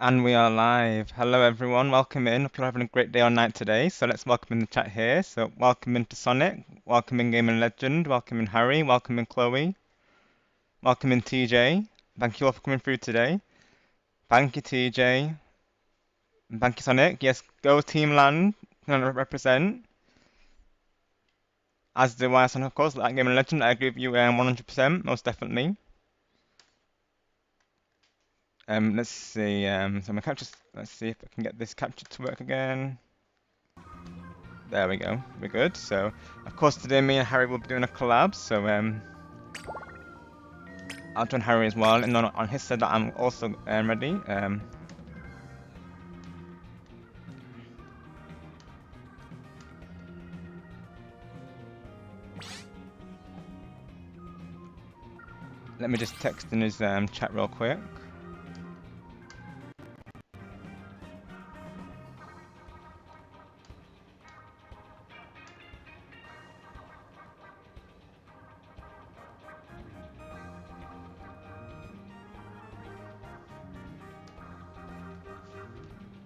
And we are live. Hello everyone, welcome in. Hope you're having a great day or night today. So let's welcome in the chat here. So welcome into Sonic, welcome in Game and Legend, welcome in Harry, welcome in Chloe, welcome in TJ. Thank you all for coming through today. Thank you TJ. Thank you Sonic. Yes, go Team Land, represent. As do I, Sonic, of course, like Game and Legend. I agree with you 100%, most definitely. Let's see. So my capture. Let's see if I can get this capture to work again. There we go. We're good. So, of course, today me and Harry will be doing a collab. So, I'll join Harry as well, and on his side that I'm also ready. Let me just text in his chat real quick.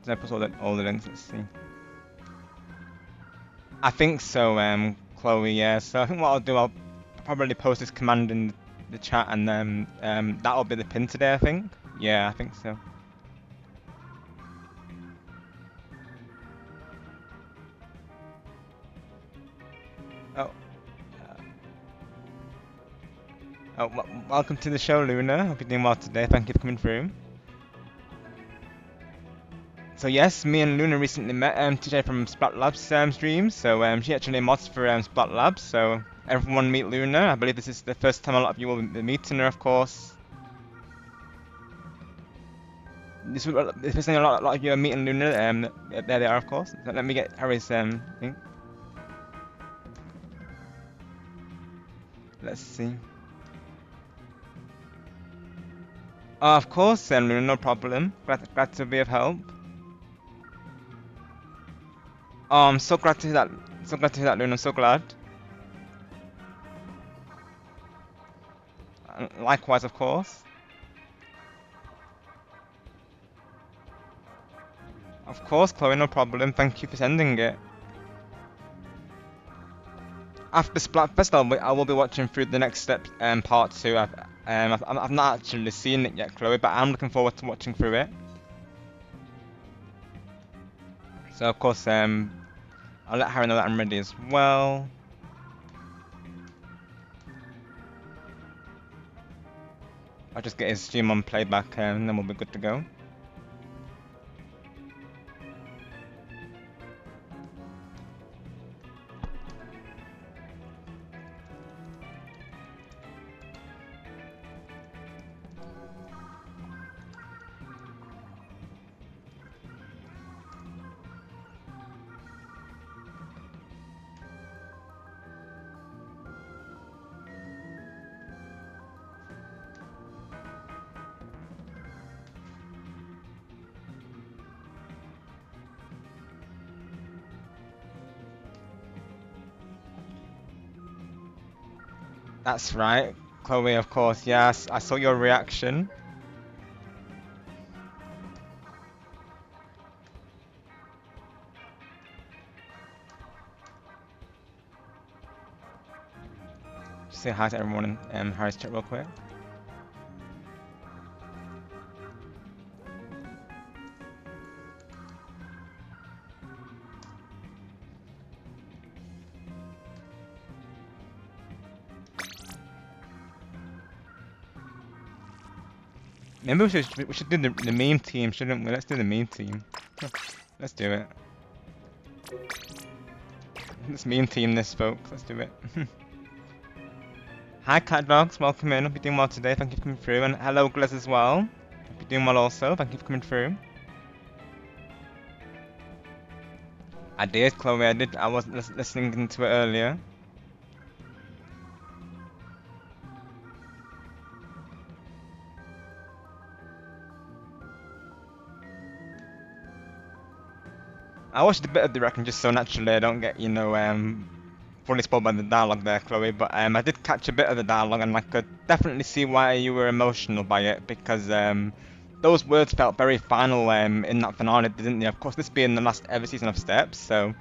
Did I put all the links? Let's see. I think so, Chloe. Yeah. So I think what I'll do, I'll probably post this command in the chat, and then that'll be the pin today. I think. Yeah, I think so. Oh. Welcome to the show, Luna. Hope you're doing well today. Thank you for coming through. So yes, me and Luna recently met today from Splat Labs stream. So she actually mods for Splat Labs. So everyone meet Luna. I believe this is the first time a lot of you will be meeting her, of course. This is the first time a lot of you are meeting Luna. There they are, of course. So let me get Harry's thing. Let's see. Oh, of course, Luna, no problem. Glad to be of help. Oh, I'm so glad to hear that. So glad to hear that, Luna. I'm so glad. Likewise, of course. Of course, Chloe, no problem. Thank you for sending it. After Splatfest, I will be watching through the next step, part 2. I've not actually seen it yet, Chloe, but I'm looking forward to watching through it. So, of course, I'll let Harry know that I'm ready as well. I'll just get his stream on playback, and then we'll be good to go. That's right, Chloe, of course, yes, I saw your reaction. Just say hi to everyone in Harry's chat real quick. Maybe we should do the meme team, shouldn't we? Let's do the meme team. Let's do it. Let's meme team this, folks. Let's do it. Hi, Cat Dogs. Welcome in. Hope you're doing well today. Thank you for coming through. And hello, Glez as well. Hope you're doing well also. Thank you for coming through. I did, Chloe. I did. I was listening to it earlier. I watched a bit of the record just so naturally I don't get, fully spoiled by the dialogue there, Chloe. But I did catch a bit of the dialogue, and I could definitely see why you were emotional by it, because those words felt very final in that finale, didn't they? Of course, this being the last ever season of Steps, so,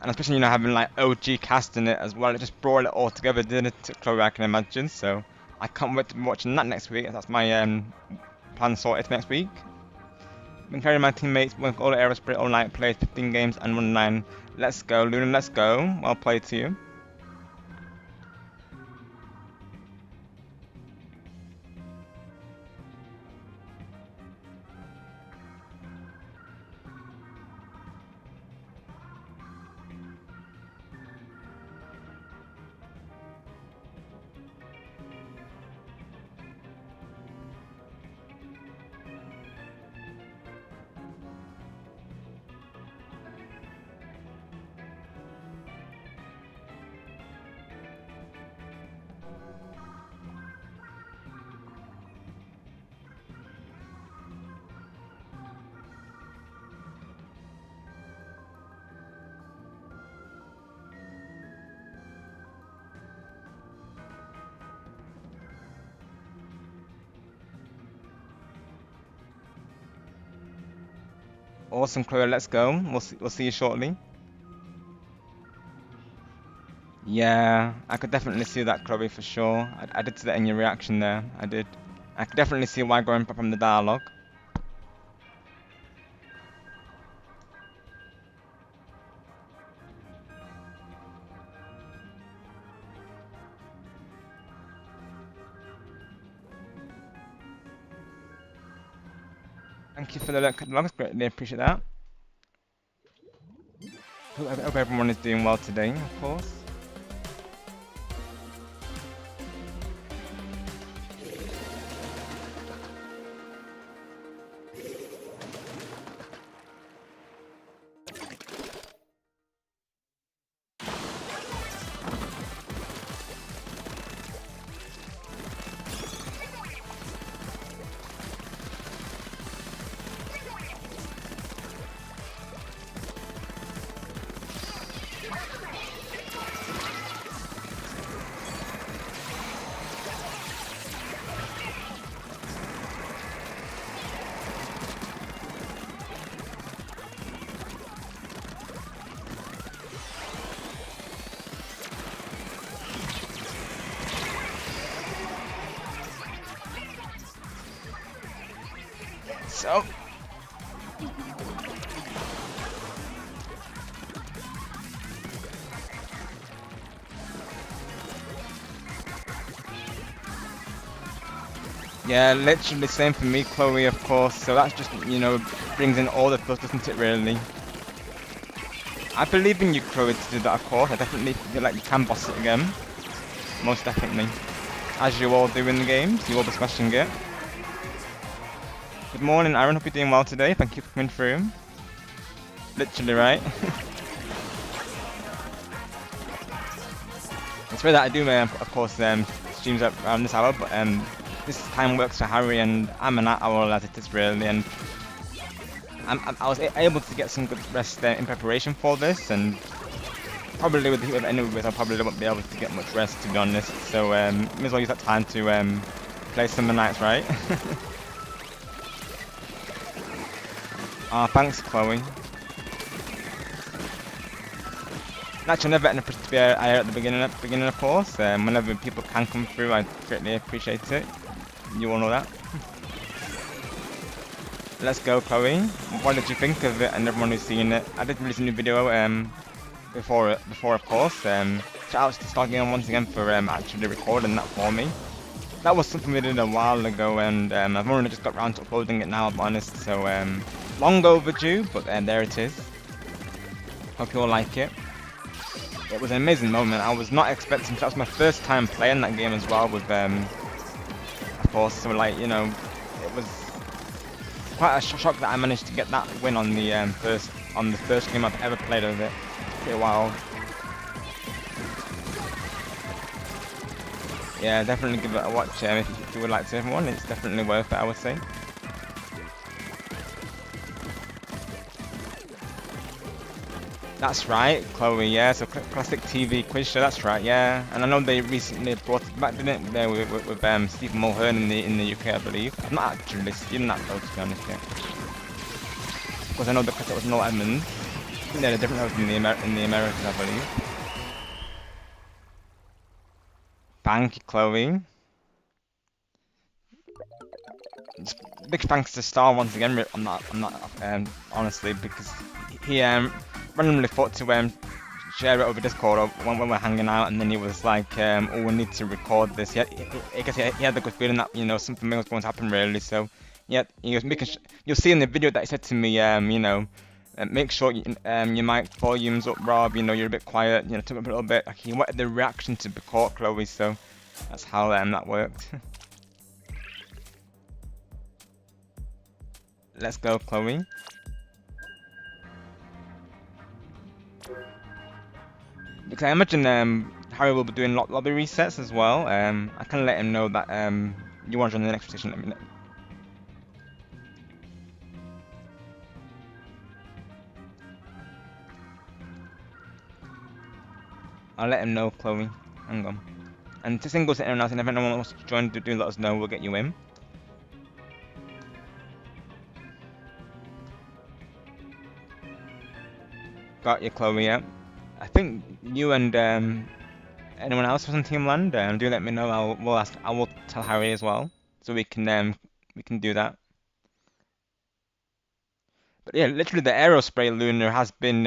and especially having like OG cast in it as well, it just brought it all together, didn't it, Chloe? I can imagine. So I can't wait to be watching that next week. That's my plan sorted next week. Been carrying my teammates with all the Aerospirit all night, played 15 games and won 9. Let's go, Luna, let's go. Well played to you. Awesome, Chloe, let's go. We'll see you shortly. Yeah, I could definitely see that, Chloe, for sure. I did see that in your reaction there. I did. I could definitely see why going from the dialogue. Thank you for the logs, greatly appreciate that. Hope everyone is doing well today, of course. So, yeah, literally same for me, Chloe, of course. So that's just, brings in all the plus, doesn't it, really? I believe in you, Chloe, to do that, of course. I definitely feel like you can boss it again. Most definitely. As you all do in the games, you all be smashing it. Good morning, Aaron. Hope you're doing well today. Thank you for coming through. Literally, right? It's weird that I do, of course, streams up around this hour, but this time works for Harri, and I'm an owl as it is, really, and I was able to get some good rest in preparation for this, and probably with any of it, I probably won't be able to get much rest, to be honest. So may as well use that time to play Summer Nights, right? Thanks, Chloe. Actually, never in a position to be here at the beginning, of course. Whenever people can come through, I greatly appreciate it. You all know that. Let's go, Chloe. What did you think of it, and everyone who's seen it? I did release a new video before, of course. Shout out to Stargame once again for actually recording that for me. That was something we did a while ago, and I've only just got around to uploading it now, I'm honest. So long overdue, but there it is. Hope you all like it. It was an amazing moment. I was not expecting. That was my first time playing that game as well with of course. So like, it was quite a shock that I managed to get that win on the first game I've ever played of it. Pretty wild. Yeah, definitely give it a watch if you would like to, everyone. It's definitely worth it, I would say. That's right, Chloe, yeah, so classic TV quiz show, that's right, yeah. And I know they recently brought it back, didn't they, with Stephen Mulhern in the UK, I believe. I've not actually seen that though, to be honest, yet. Because I know because it was Noel Edmonds. I think they had a different host in the Americas, I believe. Thank you, Chloe. Just big thanks to Star once again on that, honestly, because he randomly thought to share it over Discord or when we're hanging out, and then he was like, "Oh, we need to record this." I guess he had the good feeling that something was going to happen really. So yeah, he was making. You'll see in the video that he said to me, make sure your mic volume's up, Rob. You're a bit quiet. Took up a little bit. Like he wanted the reaction to be caught, Chloe. So that's how that worked. Let's go, Chloe. Because I imagine Harri will be doing lobby resets as well. I can let him know that you want to join the next station in a minute. I'll let him know, Chloe. Hang on. And to singles to anyone else, and if anyone wants to join, do let us know. We'll get you in. Got you, Chloe. Yeah. I think you and anyone else was on Team Land. Do let me know. I will tell Harri as well, so we can do that. But yeah, literally the aerospray Luna has been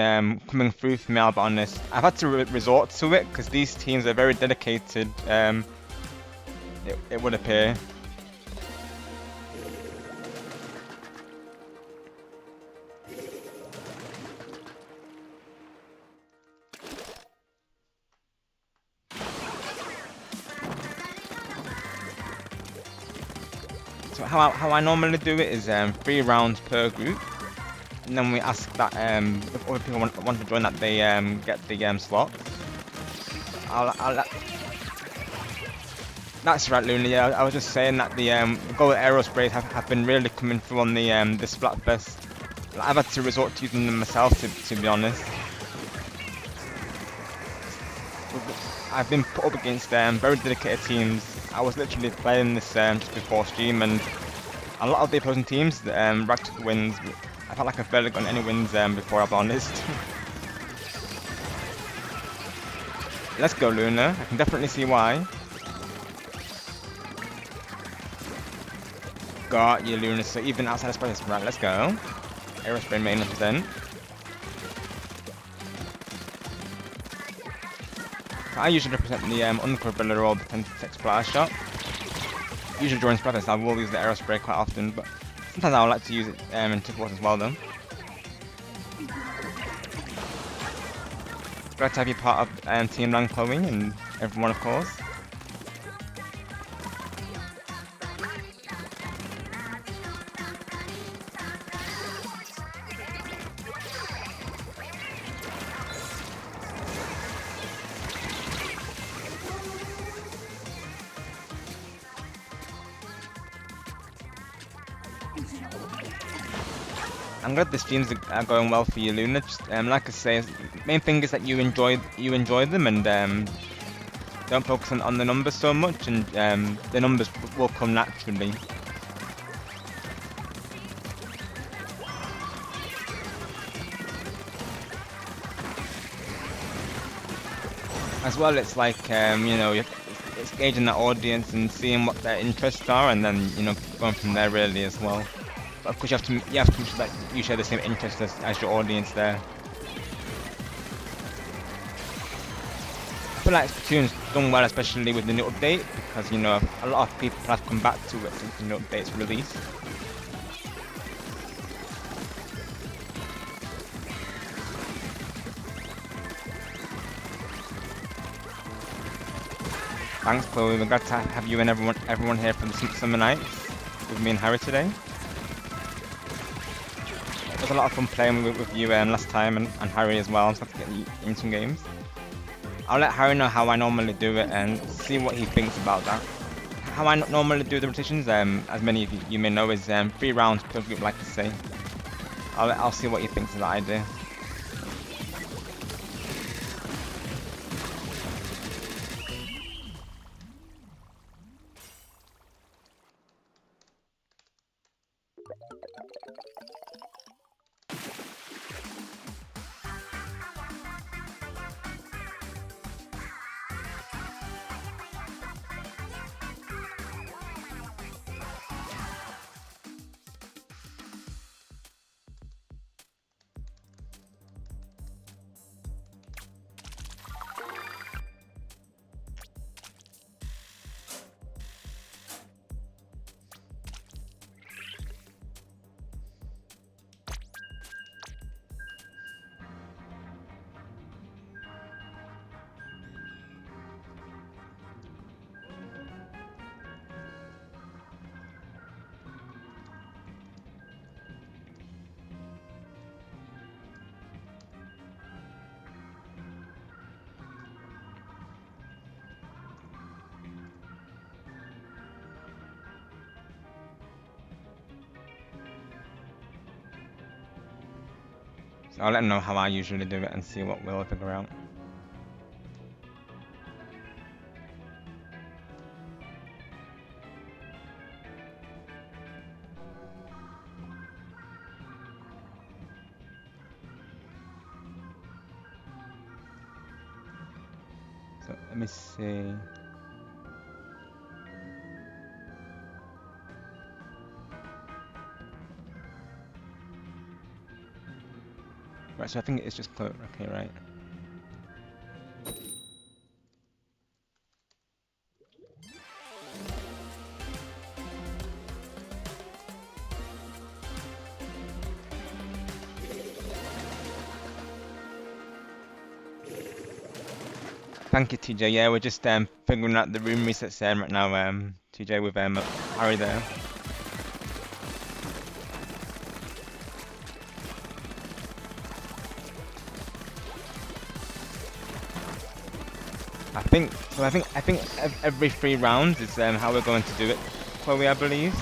coming through for me, I'll be honest. I've had to resort to it because these teams are very dedicated. It would appear. So how I normally do it is 3 rounds per group. And then we ask that if other people want to join, that they get the slot. That's right, Luna. Yeah, I was just saying that the gold aerosprays have been really coming through on the Splatfest. I've had to resort to using them myself, to be honest. I've been put up against very dedicated teams. I was literally playing this just before stream, and a lot of the opposing teams racked up wins. I felt like I've barely gotten any wins before, I'll be honest. Let's go, Luna. I can definitely see why. Got you, Luna. So even outside of space, right? Let's go. Aerospray main then. I usually represent the uncover or the 10-6 splash shot. Usually during Splatfest, I will use the aerospray quite often, but sometimes I would like to use it in Tickles as well, though. Glad to have you part of Team Land, Chloe, and everyone, of course. I'm glad the streams are going well for you, Luna. Just, like I say, main thing is that you enjoy them, and don't focus on the numbers so much, and the numbers will come naturally. As well, it's like it's gauging that audience and seeing what their interests are, and then going from there really as well. But of course, you have to make sure that you share the same interests as your audience there. I feel like Splatoon's done well, especially with the new update, because a lot of people have come back to it since the new update's release. Thanks, Chloe. We're glad to have you and everyone here for the summer nights with me and Harri today. It was a lot of fun playing with you last time, and Harri as well. I'm so happy to get in some games. I'll let Harri know how I normally do it and see what he thinks about that. How I normally do the rotations, as many of you may know, is 3 rounds per group, like I say. I'll see what he thinks of that idea. So I'll let them know how I usually do it and see what we'll figure out. So let me see. Right, so I think it's just close. Okay, right. Thank you, TJ. Yeah, we're just figuring out the room resets right now. TJ with Harri there. I think every 3 rounds is how we're going to do it, Chloe, I believe.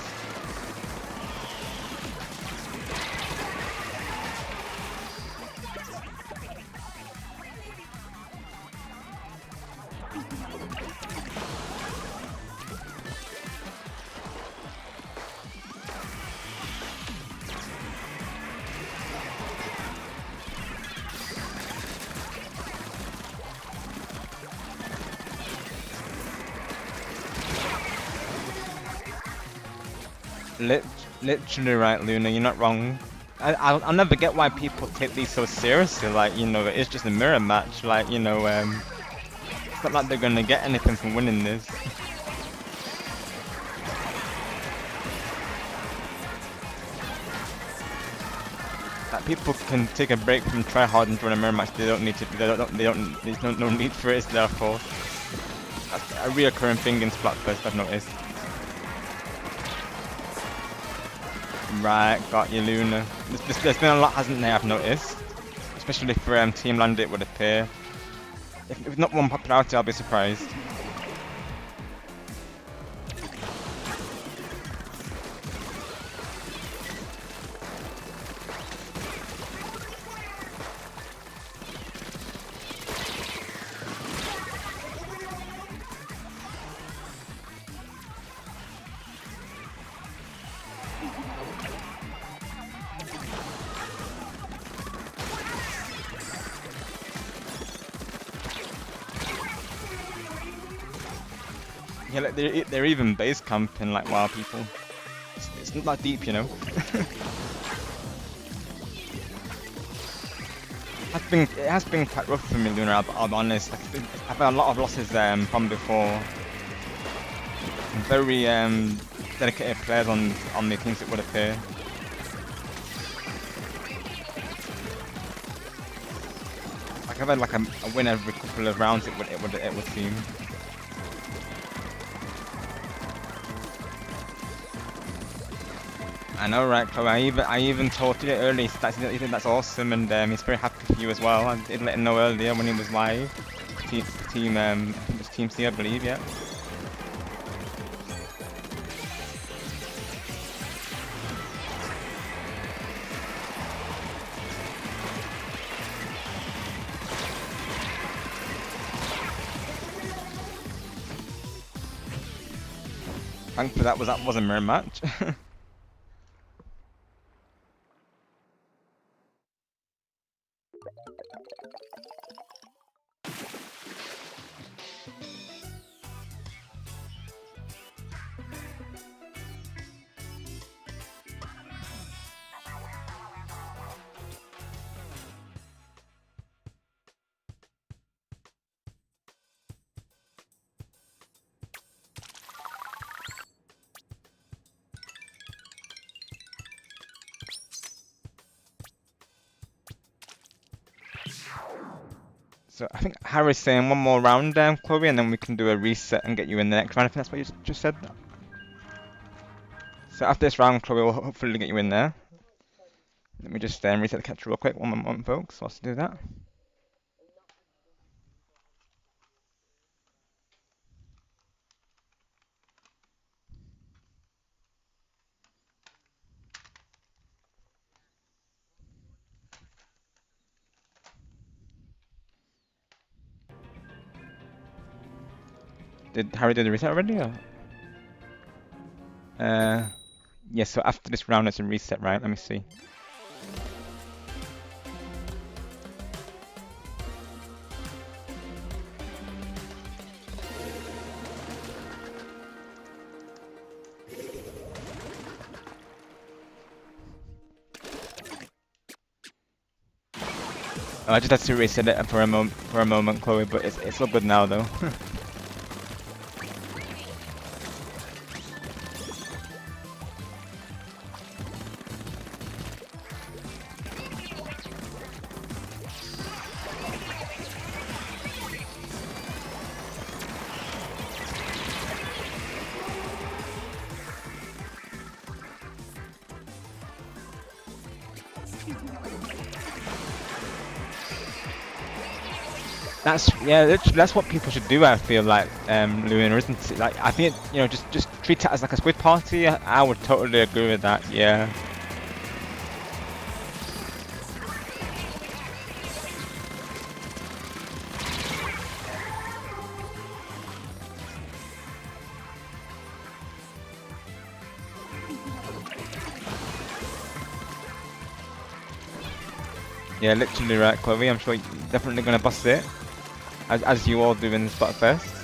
Literally right, Luna, you're not wrong. I'll never get why people take these so seriously, like, you know, it's just a mirror match, like, you know, it's not like they're gonna get anything from winning this. Like, people can take a break from try hard and run a mirror match, they don't need to, there's no need for it, therefore. That's a reoccurring thing in Splatfest, I've noticed. Right, got you, Luna. There's been a lot, hasn't there, I've noticed. Especially for Team Land, it would appear. If not one popularity, I'll be surprised. Yeah, like they're even base camping like wild people. It's not that deep, you know. It has been quite rough for me, Luna. I'll be honest. Like, I've had a lot of losses from before. Very dedicated players on the teams, it would appear. Like I've had like a win every couple of rounds. It would seem. I know, right, Chloe? I even told you earlier that you think that's awesome, and he's very happy for you as well. I did let him know earlier when he was live. Team I think it was Team C, I believe, yeah. Thankfully that was a mirror match. So I think Harry's saying one more round, Chloe, and then we can do a reset and get you in the next round. I think that's what you just said. So after this round, Chloe will hopefully get you in there. Let me just reset the capture real quick. One moment, folks. Let's do that. Did Harry do the reset already? Or? Yeah, so after this round it's a reset, right? Let me see. Oh, I just had to reset it for a moment, Chloe, but it's all good now though. Literally, that's what people should do. I feel like, Luna, isn't it? Like, I think just treat it as like a squid party. I would totally agree with that. Yeah. Yeah, literally right, Chloe. I'm sure you're definitely gonna bust it, as you all do in the Splatfest.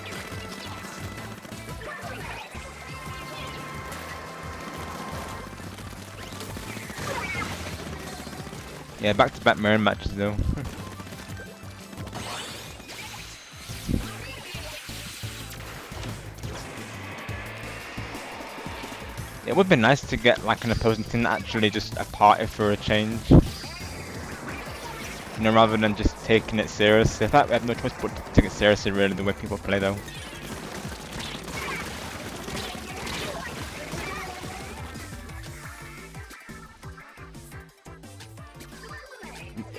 Yeah, back-to-back mirror matches though. It would be nice to get like an opposing team that actually just a party for a change. Rather than just taking it seriously. In fact, we have no choice but to take it seriously, really, the way people play though.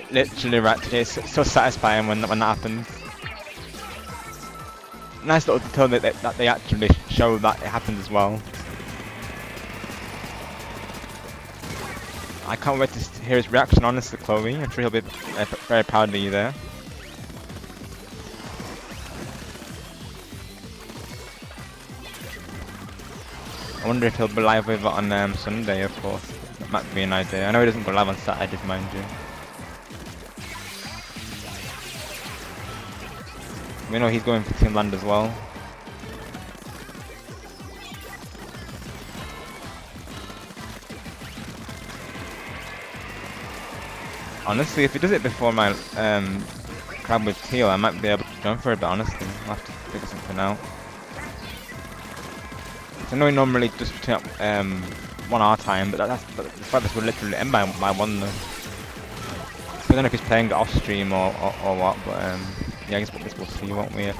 Literally right today, it's so satisfying when that happens. Nice little detail that they actually show that it happens as well. I can't wait to hear his reaction, honestly, Chloe. I'm sure he'll be very proud of you there. I wonder if he'll be live with it on Sunday, of course. That might be an idea. I know he doesn't go live on Saturdays, mind you. We know he's going for Team Land as well. Honestly, if he does it before my crab with teal, I might be able to jump for it, but honestly, I'll have to figure something out. I know he normally just turn up 1 hour time, but the fact this will literally end by 1 though. So I don't know if he's playing it off stream or what, but yeah, I guess we'll see, won't we?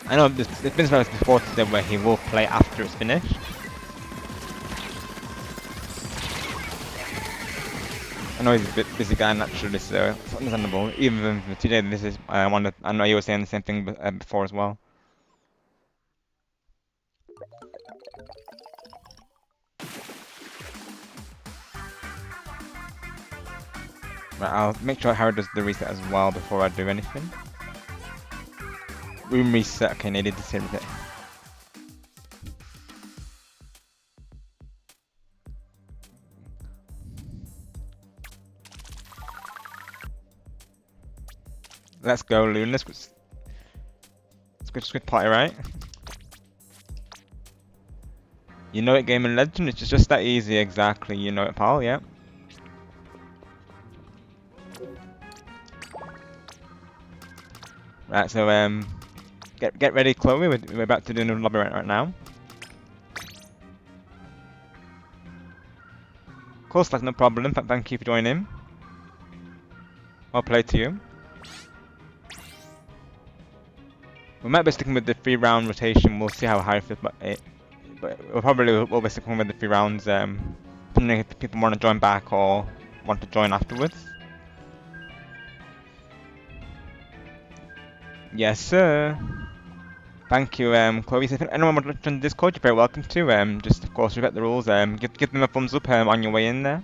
I know there's been spells before today where he will play after it's finished. I know he's a bit busy guy naturally, so it's understandable. Even for today, this is I know you were saying the same thing before as well. Right, I'll make sure Harry does the reset as well before I do anything. Room reset. Okay, needed to say reset. Let's go, Loon. Let's go squid party, right? You know it, Game and Legend. It's just that easy, exactly. You know it, pal. Yeah. Right. So get ready, Chloe. We're about to do another lobby right now. Of course, that's no problem. Thank you for joining in. Well played to you. We might be sticking with the 3-round rotation. We'll see how Harri feels, but we'll be sticking with the 3 rounds. Depending if people want to join back or want to join afterwards. Yes, sir. Thank you, Chloe. So if anyone would like to join the Discord, you're very welcome to. Just of course respect the rules. Give them a thumbs up on your way in there.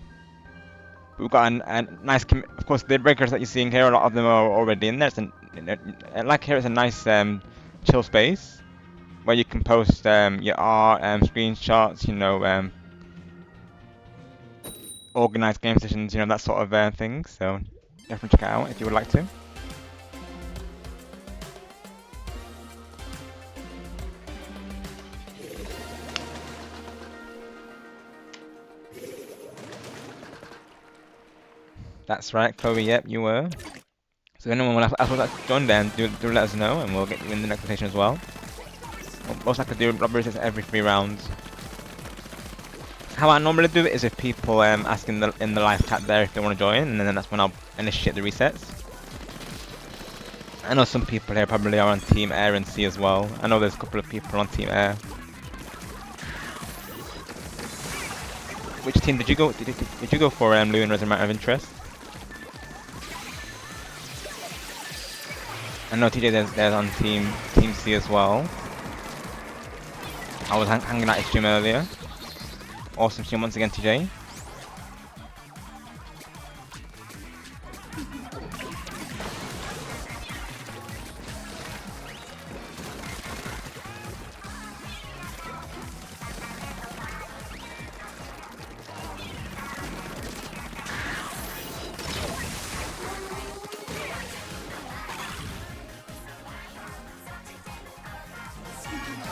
We've got a nice, of course, the regulars that you're seeing here. A lot of them are already in there. Like here, it's a nice chill space where you can post your art, screenshots, organized game sessions, that sort of thing. So definitely check it out if you would like to. That's right, Chloe. Yep, you were. So if anyone else would like to join, then do let us know, and we'll get you in the next rotation as well. Most likely do robberies every 3 rounds. How I normally do it is if people ask in the live chat there if they want to join, and then that's when I'll initiate the resets. I know some people here probably are on Team Air and Sea as well. I know there's a couple of people on Team Air. Which team did you go? Did you go for, Luna, as a matter of interest? I know TJ there's on Team C as well. I was hanging out his stream earlier. Awesome stream once again, TJ.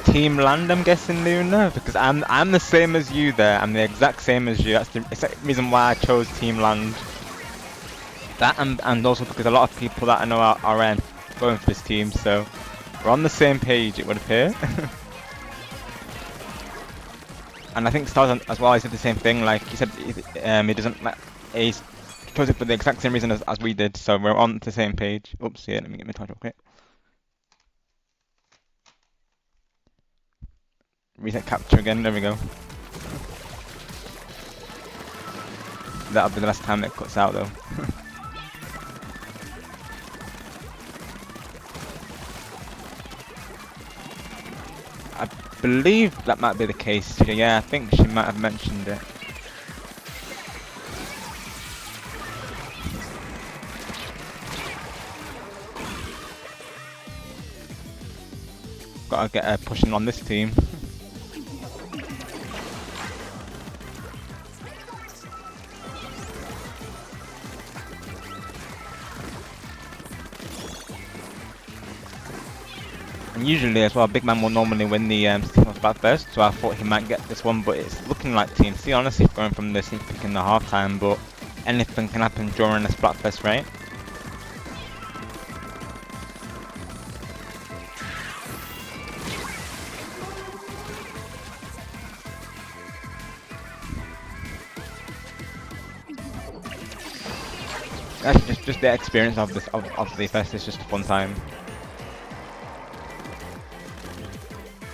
Team Land, I'm guessing, Luna, because I'm the same as you there. I'm the exact same as you. That's the exact reason why I chose Team Land. That and also because a lot of people that I know are going for this team, so we're on the same page, it would appear. And I think Stars as well, he said the same thing. Like he said, he doesn't like. He chose it for the exact same reason as we did, so we're on the same page. Oops, yeah, let me get my charge real quick. Reset capture again, there we go. That'll be the last time it cuts out though. I believe that might be the case. Yeah, I think she might have mentioned it. Gotta get her pushing on this team. And usually as well, Big Man will normally win the Splatfest, so I thought he might get this one, but it's looking like Team C, honestly, going from the sneak peek in the halftime, but anything can happen during the Splatfest, right? That's just the experience of this of the fest. It's just a fun time.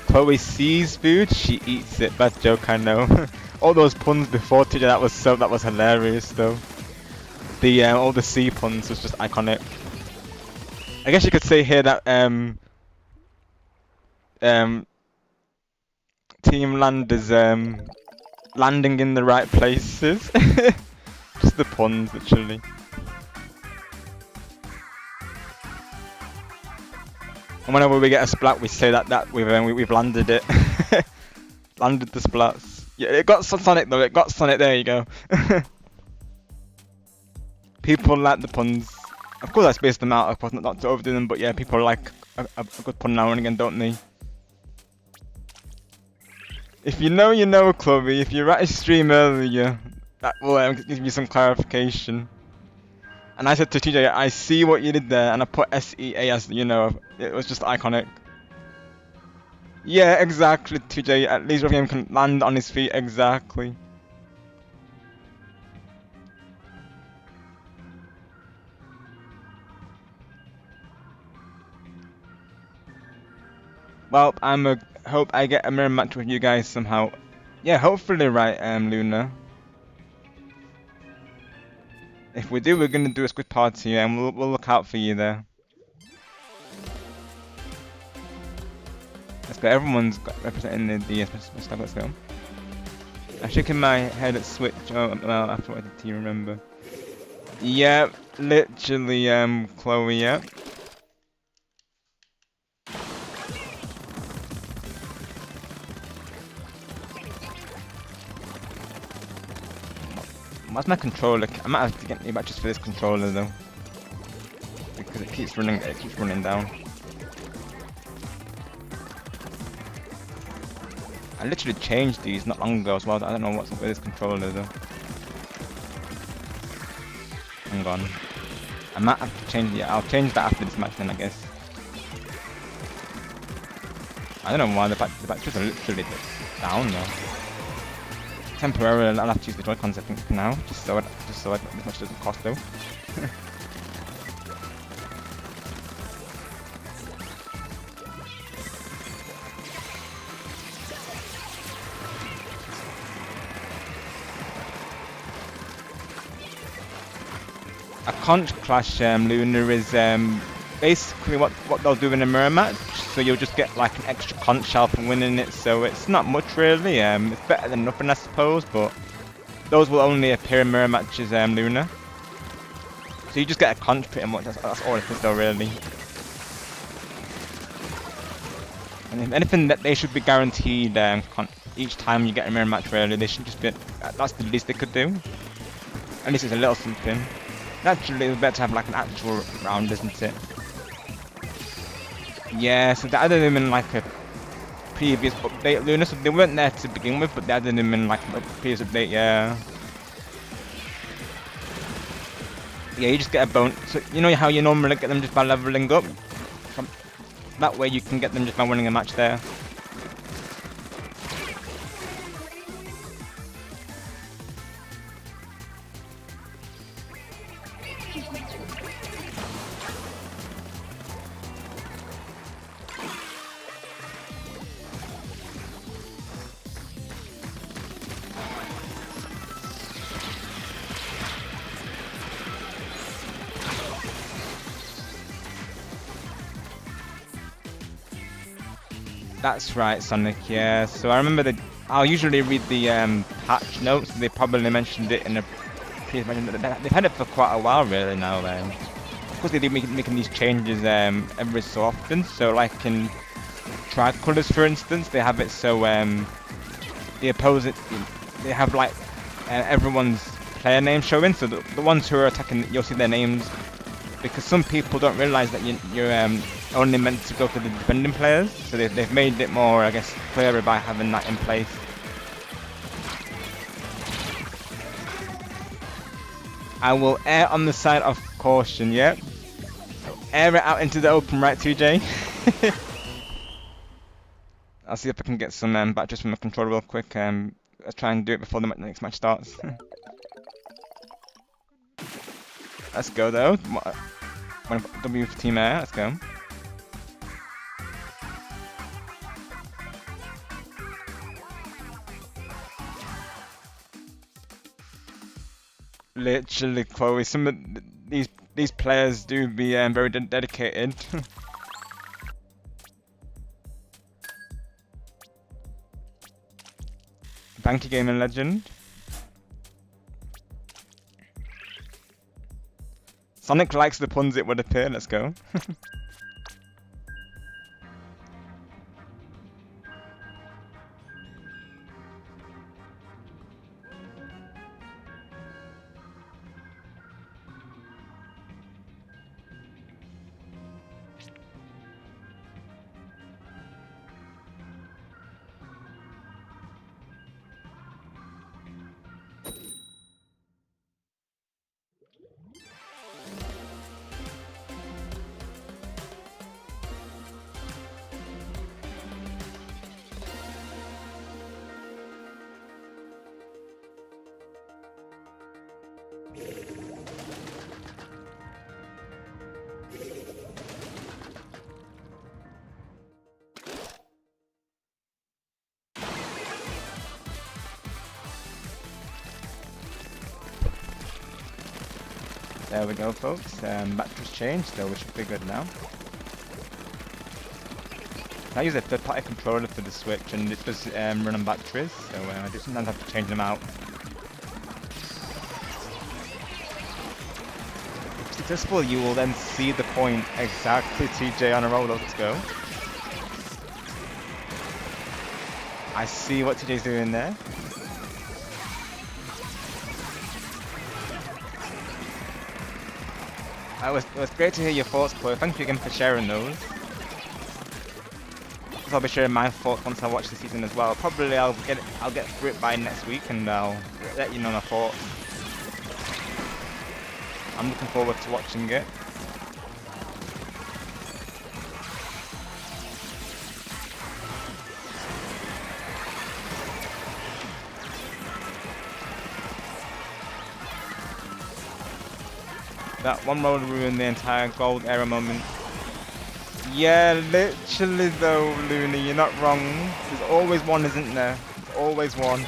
Chloe sees food, she eats it. Bad joke, I know. All those puns before today, that was hilarious though. The all the sea puns was just iconic. I guess you could say here that Team Land is landing in the right places. Just the puns, literally. And whenever we get a splat, we say that we've landed it. Landed the splats. Yeah, it got Sonic though. It got Sonic. There you go. People like the puns. Of course, I spaced them out. Of course, not to overdo them, but yeah, people like a good pun now and again, don't they? If you know, you know, Chloe. If you're at a stream earlier, that will give you some clarification. And I said to TJ, I see what you did there, and I put SEA as, it was just iconic. Yeah, exactly, TJ. At least Rafiam can land on his feet, exactly. Well, hope I get a mirror match with you guys somehow. Yeah, hopefully, right, Luna. If we do, we're gonna do a squid party, and we'll look out for you there. Let's go. Everyone's got representing the stuff. Let's go. I'm shaking my head at Switch. Oh, well, after what did you remember? Yep, literally, Chloe. Yep. Why's my controller? I might have to get new batteries for this controller though, because it keeps running. It keeps running down. I literally changed these not long ago as well. I don't know what's up with this controller though. Hang on. I might have to change. Yeah, I'll change that after this match then, I guess. I don't know why the batteries are literally down though. Temporarily, I'll have to use the Joy-Cons I think for now, just so this much doesn't cost though. A conch clash, Luna, is basically what they'll do in a mirror match. So you'll just get like an extra conch shell for winning it. So it's not much really. It's better than nothing, I suppose. But those will only appear in mirror matches, Luna. So you just get a conch pretty much. That's all it is though, really. And if anything, that they should be guaranteed each time you get a mirror match. Really, they should just be. That's the least they could do. At least it's a little something. Naturally, it's better to have like an actual round, isn't it? Yeah, so they added them in like a previous update, Luna, so they weren't there to begin with, but they added them in like a previous update, yeah. Yeah, you just get a bone. So you know how you normally get them just by leveling up? That way you can get them just by winning a match there. That's right, Sonic, yeah. So I remember I'll usually read the patch notes. They probably mentioned it in a previous mention. They've had it for quite a while really now. Of course they do making these changes every so often. So like in Tricolors, for instance, they have it so the opposite, they have like everyone's player name showing. So the ones who are attacking, you'll see their names. Because some people don't realise that you're only meant to go for the defending players, so they've made it more, I guess, clearer by having that in place. I will err on the side of caution, yep. Air it out into the open, right, 2J? I'll see if I can get some batteries from the controller real quick. Let's try and do it before the next match starts. Let's go though. W for Team Air, let's go. Literally, Chloe, some of these players do be very dedicated. Thank you, Gaming Legend. Sonic likes the puns, it would appear. Let's go. There we go, folks. Batteries changed, so we should be good now. I use a third-party controller for the Switch, and it does run on batteries, so I do sometimes have to change them out. If successful, you will then see the point exactly. TJ on a roll. Let's go. I see what TJ's doing there. It was great to hear your thoughts, Chloe. Thank you again for sharing those. I'll be sharing my thoughts once I watch the season as well. Probably I'll get through it by next week, and I'll let you know my thoughts. I'm looking forward to watching it. That one roll ruined the entire gold era moment. Yeah, literally though, Looney, you're not wrong. There's always one, isn't there? There's always one.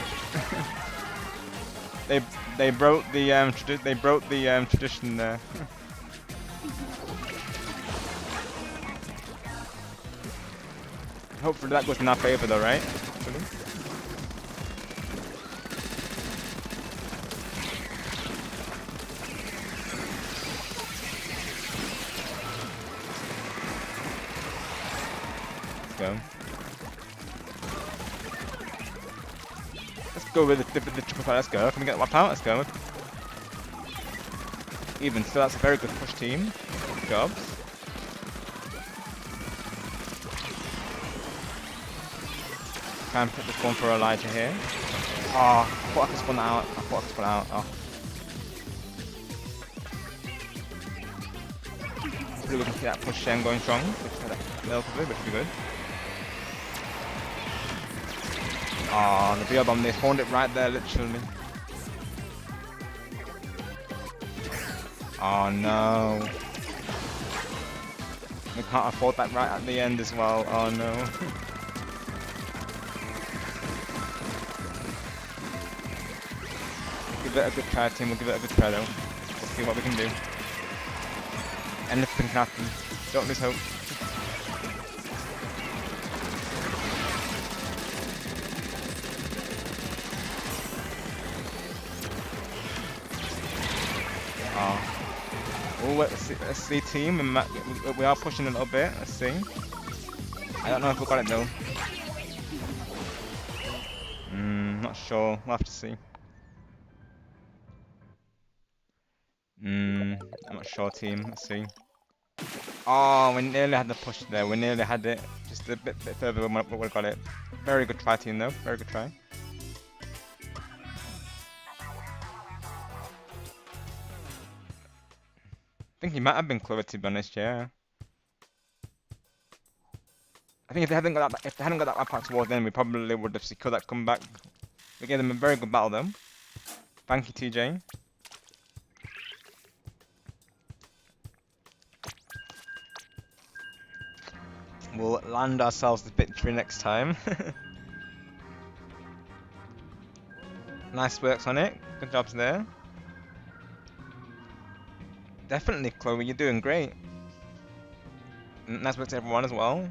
they broke the tradition there. Hopefully that goes in our favor though, right? Hopefully. Let's go with the triple fight. Let's go. Can we get one out? Let's go. Even so, that's a very good push team. Good jobs. Try and put this one for Elijah here. Oh, I thought I could spawn that out. Oh. Hopefully we can see that push going strong. Which would be good. Oh, the BR bomb, they spawned it right there, literally. Oh no. We can't afford that right at the end as well. Oh no. Give it a good try, team. We'll give it a good try though. We'll see what we can do. Anything can happen. Don't lose hope. Oh, let's see team. We are pushing a little bit. Let's see. I don't know if we got it though. Not sure. We'll have to see. I'm not sure, team. Let's see. Oh, we nearly had the push there. We nearly had it. Just a bit further. We would have got it. Very good try, team, though. Very good try. I think he might have been clever, to be honest. Yeah. I think if they hadn't got that part towards then, we probably would have secured that comeback. We gave them a very good battle, though. Thank you, TJ. We'll land ourselves the victory next time. Nice work, Sonic. Good jobs there. Definitely, Chloe. You're doing great. Nice work to everyone as well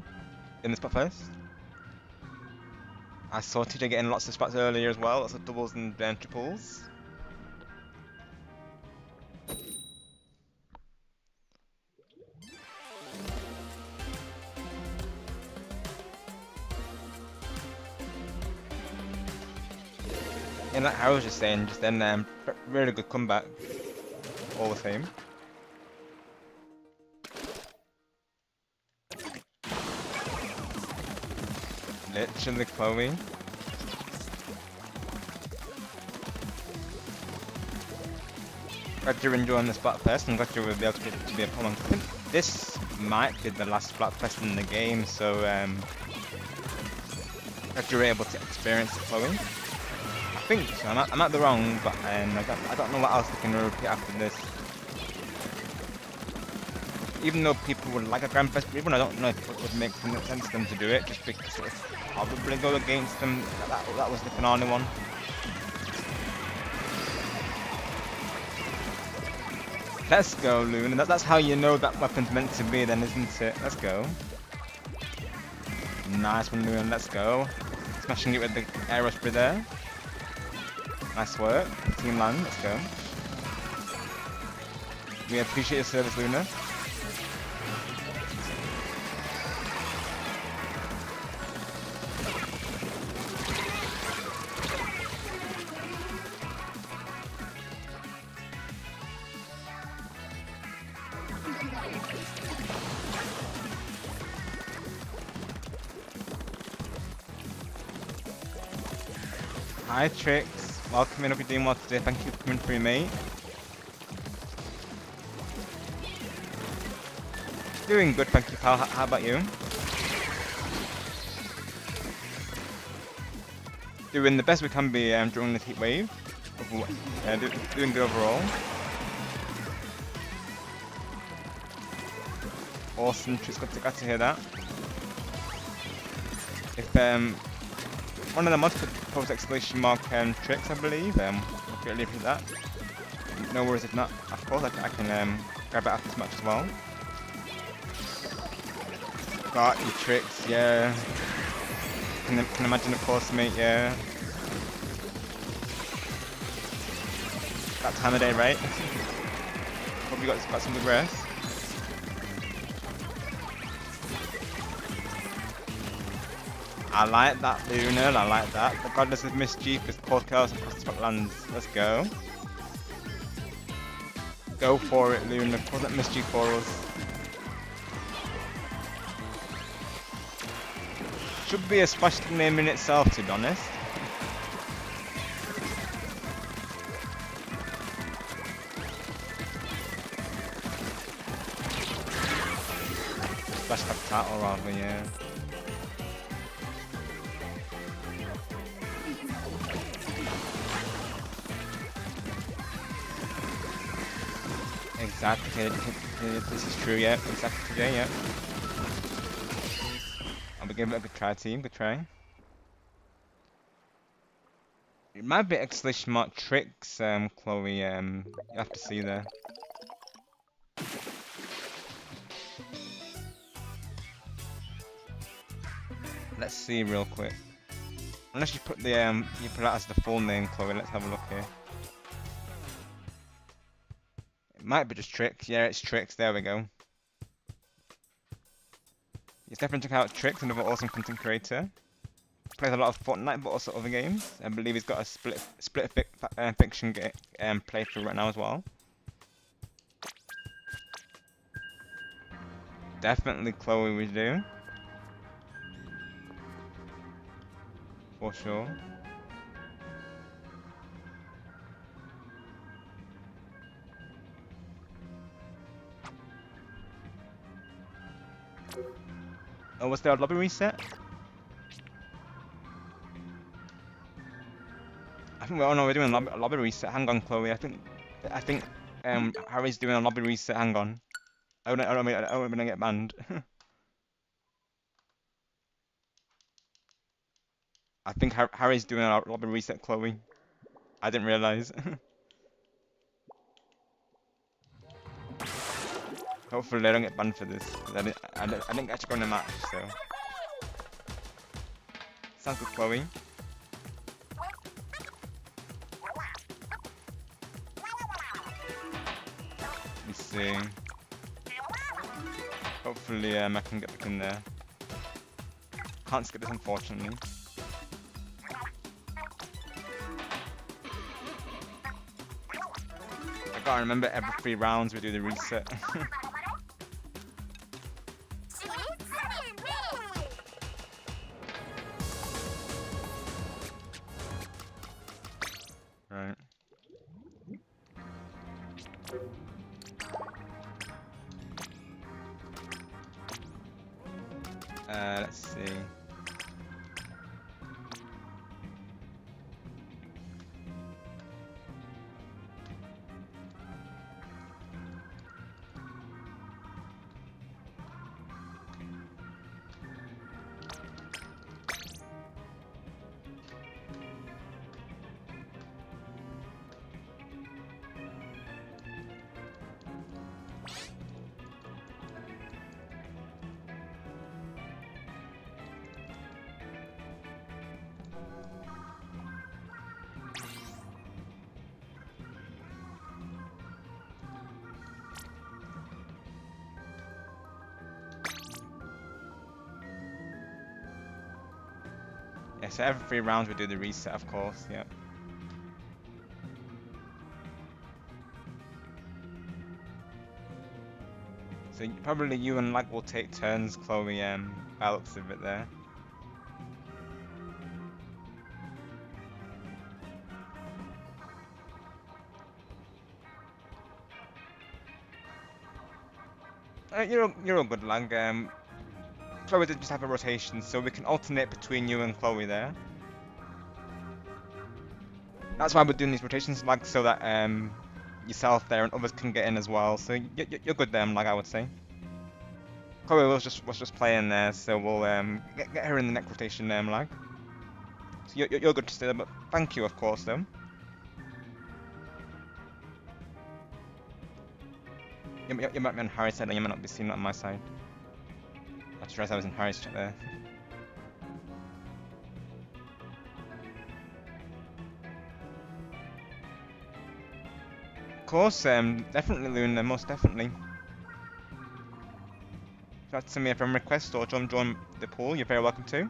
in the Splatfest. I saw TJ getting lots of spots earlier as well. Lots of doubles and triples. And like I was just saying, just then, really good comeback. All the same. Literally, Chloe. Glad you're enjoying the Splatfest, and glad you will be able to be a part. I think this might be the last Splatfest in the game, so glad you're able to experience it, Chloe. I think so. I might be wrong, but I don't know what else they can repeat after this. Even though people would like a Grand Fest even I don't know if it would make sense for them to do it, just because it would probably go against them. That was the finale one. Let's go, Luna. That's how you know that weapon's meant to be then, isn't it? Let's go. Nice one, Luna. Let's go. Smashing it with the air spray there. Nice work. Team land. Let's go. We appreciate your service, Luna. Hi Trix, welcome in, hope you're doing well today, thank you for coming through mate. Doing good, thank you pal, how about you? Doing the best we can be during this heat wave. Doing good overall. Awesome, Trix, glad to hear that. If one of the mods could post exclamation mark Trix, I believe. We'll get leave with that. No worries if not. Of course, I can grab it after this match as well. Got you, Trix. Yeah. Can imagine, of course, mate. Yeah. That time of day, right? Hope you got some good rest. I like that, Luna, I like that. The Goddess of Mischief is called Chaos across the Scotland. Let's go. Go for it, Luna. Cause that Mischief for us. Should be a splash name in itself, to be honest. Splash title rather, yeah. Exactly, this is true, yeah, exactly, yeah. I'll be giving it a good try, team, good try. It might be exclamation mark Trix, Chloe, you'll have to see there. Let's see real quick. Unless you put the you put that as the full name, Chloe, let's have a look here. It might be just Trix, yeah, it's Trix, there we go. It's definitely check out Trix, another awesome content creator. Plays a lot of Fortnite, but also other games. I believe he's got a split fiction playthrough right now as well. Definitely, Chloe, we do. For sure. Oh, was there a lobby reset? I think we're doing a lobby reset. Hang on, Chloe. I think Harry's doing a lobby reset. Hang on. I don't want to get banned. I think Harry's doing a lobby reset, Chloe. I didn't realize. Hopefully I don't get banned for this. I didn't actually go in the match, so. Sounds good, Chloe. Let's see. Hopefully I can get back in there. Can't skip this, unfortunately. I gotta remember every 3 rounds we do the reset. Right. Let's see. Yeah, so every 3 rounds we do the reset, of course. Yeah. So probably you and Lag will take turns, Chloe. By the looks of it there. You're all good, Lag. Chloe did just have a rotation, so we can alternate between you and Chloe there. That's why we're doing these rotations, Lag, so that yourself there and others can get in as well. So you're good there, Lag, I would say. Chloe was just playing there, so we'll get her in the next rotation, Lag. So you're good to stay there, but thank you, of course, though. You might be on Harry's side, and you might not be seeing it on my side. I just realized I was in Harry's chat there. Of course, definitely, Luna, most definitely. If you have to send me a friend request or join the pool, you're very welcome to.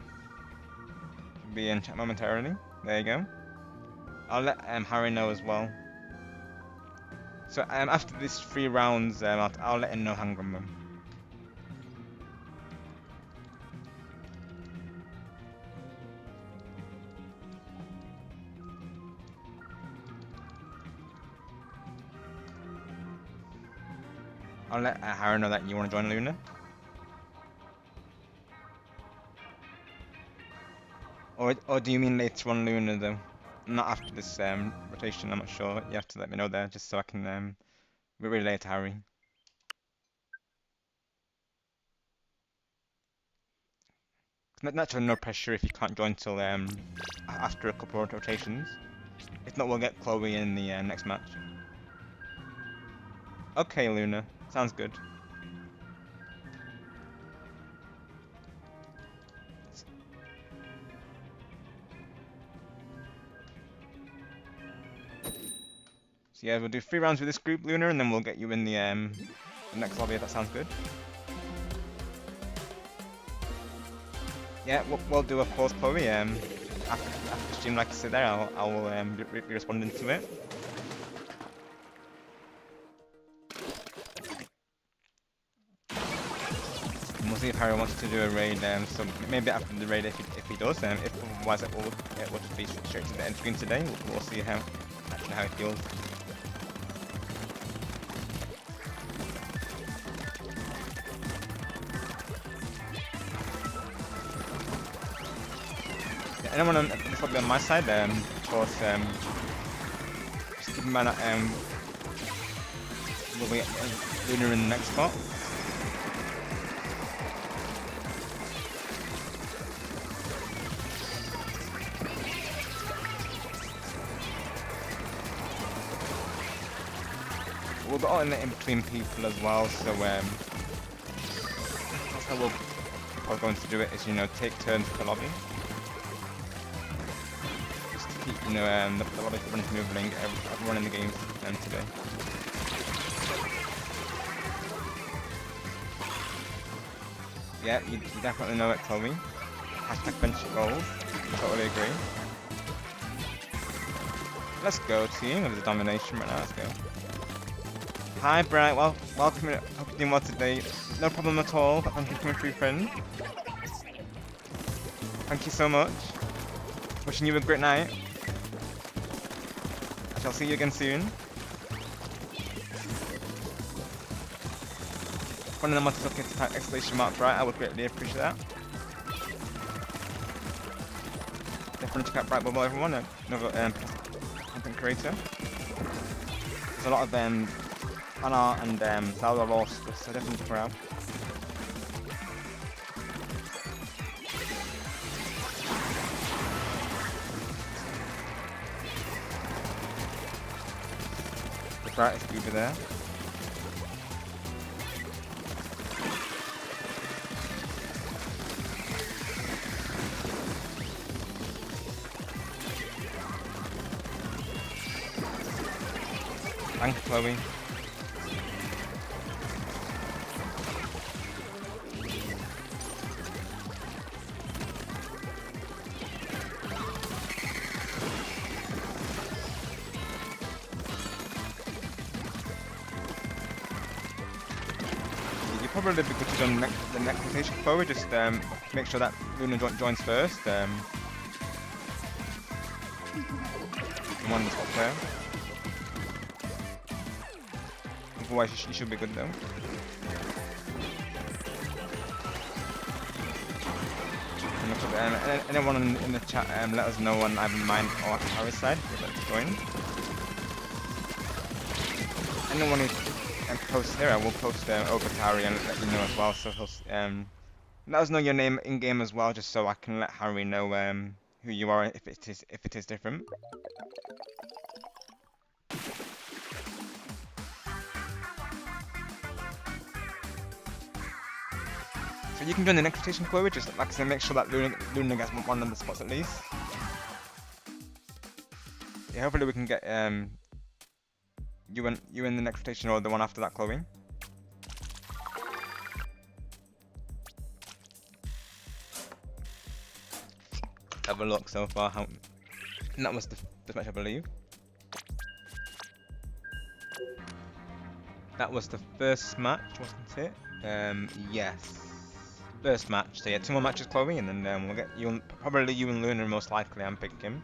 Be in chat momentarily. There you go. I'll let Harry know as well. So after these 3 rounds, I'll let him know Hangrummer. I'll let Harry know that you want to join Luna. Or do you mean later on Luna though? Not after this rotation, I'm not sure. You have to let me know there just so I can relay to Harry. Naturally, no pressure if you can't join till after a couple of rotations. If not, we'll get Chloe in the next match. Okay, Luna. Sounds good. So yeah, we'll do 3 rounds with this group, Luna, and then we'll get you in the next lobby if that sounds good. Yeah, we'll do, of course, Chloe. After the stream, like I said there, I will be responding to it. And we'll see if Harry wants to do a raid. So maybe after the raid, if he does. If otherwise, it will just be straight to the end screen today. We'll see how he feels. Anyone on this will be on my side, of course, just keep in mind that we'll be Luna in the next spot. We'll be alternating in between people as well, so that's how we're probably going to do it, is, take turns per lobby. The lobby running smoothly, everyone in the game today. Yeah, you definitely know it, Chloe. Hashtag friendship goals. Totally agree. Let's go, team. There's a domination right now. Let's go. Hi, Bright. Well, welcome. Hope you're doing well today. No problem at all. But thank you for coming through, friend. Thank you so much. Wishing you a great night. I shall see you again soon. One of them wants to look at exclamation mark, right? I would greatly appreciate that. Definitely check out Bright Bubble, everyone. Another content creator. There's a lot of fan art and Zelda raw stuff, so definitely check her out. The brightest goober there. Thanks, Chloe. probably be good to join the next rotation forward. Just make sure that Luna joins first. One spot there. Otherwise, you should be good though. And anyone in the chat, let us know on either mine or Harry's side if that's going. Anyone who posts here, I will post over to Harry and let you know as well. So he'll let us know your name in game as well, just so I can let Harry know who you are if it is different. So you can join the next rotation forward, just like I said, make sure that Luna gets one of the spots at least. Yeah, hopefully we can get you in the next rotation or the one after that, Chloe. Have a look so far. And that was the match, I believe. That was the first match, wasn't it? Yes. First match. So yeah, 2 more matches, Chloe, and then we'll get you, probably you and Luna most likely. I'm picking.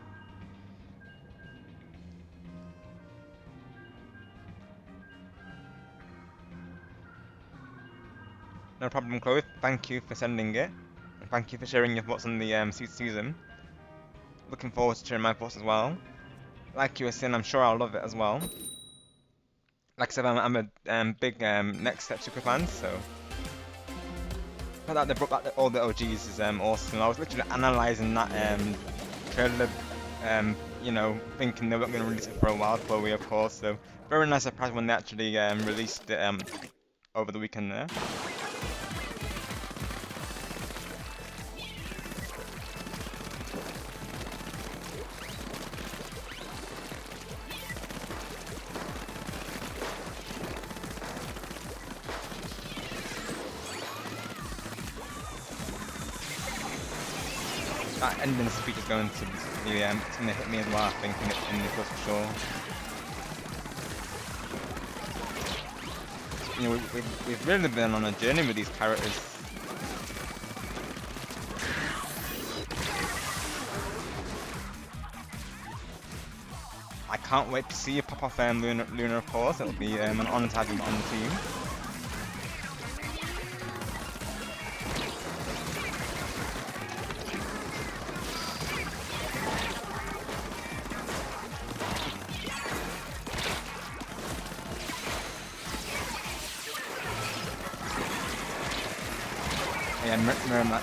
No problem, Chloe. Thank you for sending it. And thank you for sharing your thoughts on the season. Looking forward to sharing my thoughts as well. Like you were saying, I'm sure I'll love it as well. Like I said, I'm a big Next Step super fan, so the fact that they brought back all the OGs is awesome. I was literally analysing that trailer, you know, thinking they weren't going to release it for a while, Chloe, of course. So very nice surprise when they actually released it over the weekend there. That ending speech is going to be, it's going to hit me as well, I think, in the course for sure. You know, we've really been on a journey with these characters. I can't wait to see you pop off Luna, of course. It'll be an honour to have you on the team. Yeah, mirror match.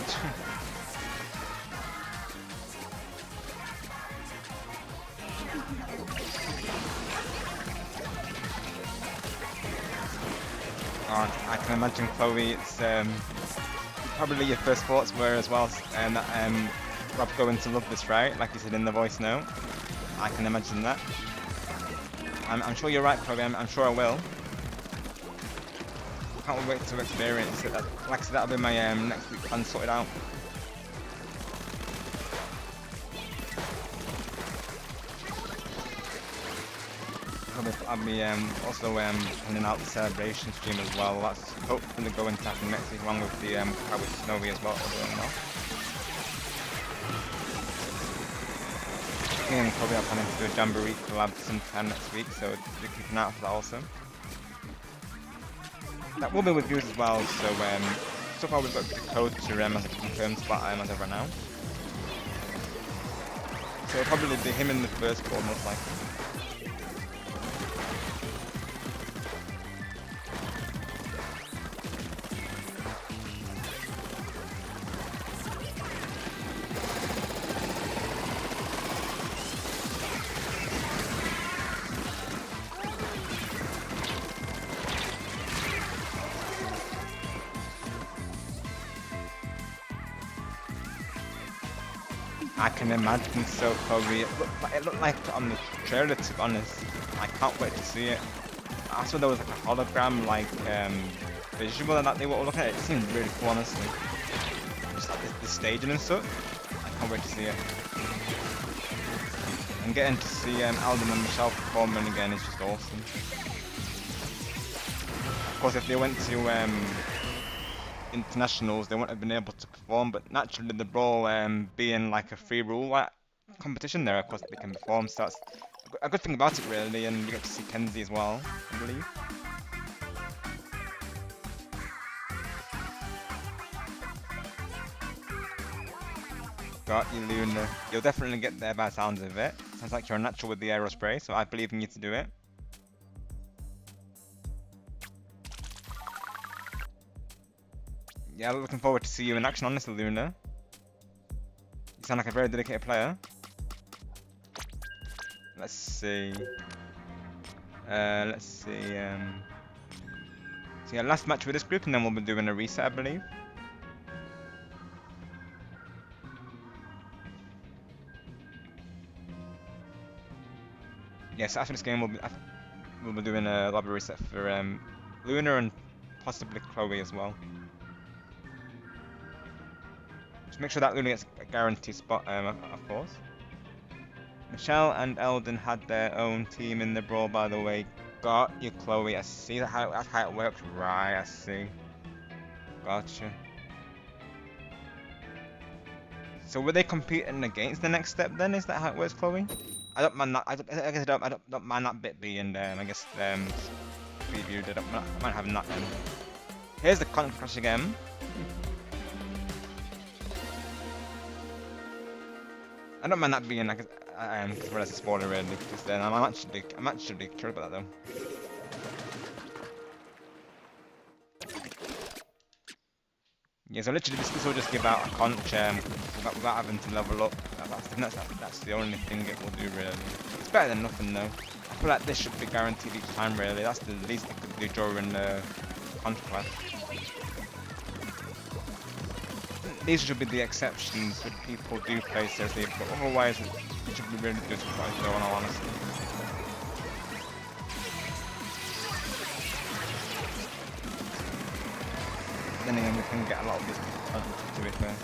Oh, I can imagine, Chloe, it's probably your first thoughts were as well, and Rob's going to love this, right? Like you said in the voice note. I can imagine that. I'm sure you're right, Chloe. I'm sure I will. Can't wait to experience it. Like I said, that'll be my next week plan sorted out. I'll be also planning out the celebration stream as well. That's hopefully going to happen next week, along with the with Snowy as well. And probably I'm planning to do a Jamboree collab sometime next week, so you're keeping out for that also. That will be with views as well, so so far we've got the code to as a confirmed spot as of right now. So it'll probably be him in the first ball most likely. I can imagine so, Chloe. It looked like on the trailer, to be honest. I can't wait to see it. I saw there was like a hologram, like visual that they were looking at. It seemed really cool, honestly. Just like the staging and stuff. I can't wait to see it. And getting to see Alden and Michelle performing again is just awesome. Of course, if they went to internationals, they wouldn't have been able to perform. But naturally, the brawl being like a free rule like competition there, of course they can perform. So that's a good thing about it really, and we get to see Kenzie as well, I believe. Got you, Luna. You'll definitely get there by the sounds of it. Sounds like you're a natural with the aerospray, so I believe in you to do it. Yeah, looking forward to see you in action, honestly, Luna. You sound like a very dedicated player. Let's see. Let's see. So yeah, last match with this group, and then we'll be doing a reset, I believe. Yes, after this game, we'll be doing a lobby reset for Luna and possibly Chloe as well. Just make sure that Luna gets a guaranteed spot, of course. Michelle and Eldon had their own team in the brawl, by the way. Got you, Chloe. I see that's how it works. Right, I see. Gotcha. So were they competing against the next step then? Is that how it works, Chloe? I don't mind that. I guess I don't mind that bit being I guess previewed. I don't mind having that then. Here's the content crash again. I don't mind that being like well, as a spoiler really, because then I'm actually curious about that though. Yeah, so literally this will just give out a conch without having to level up. That's the only thing it will do really. It's better than nothing though. I feel like this should be guaranteed each time really. That's the least it could do during the conch class. These should be the exceptions when people do play seriously, but otherwise it should be really good surprise though, in all honesty. Then again, we can get a lot of this to it there.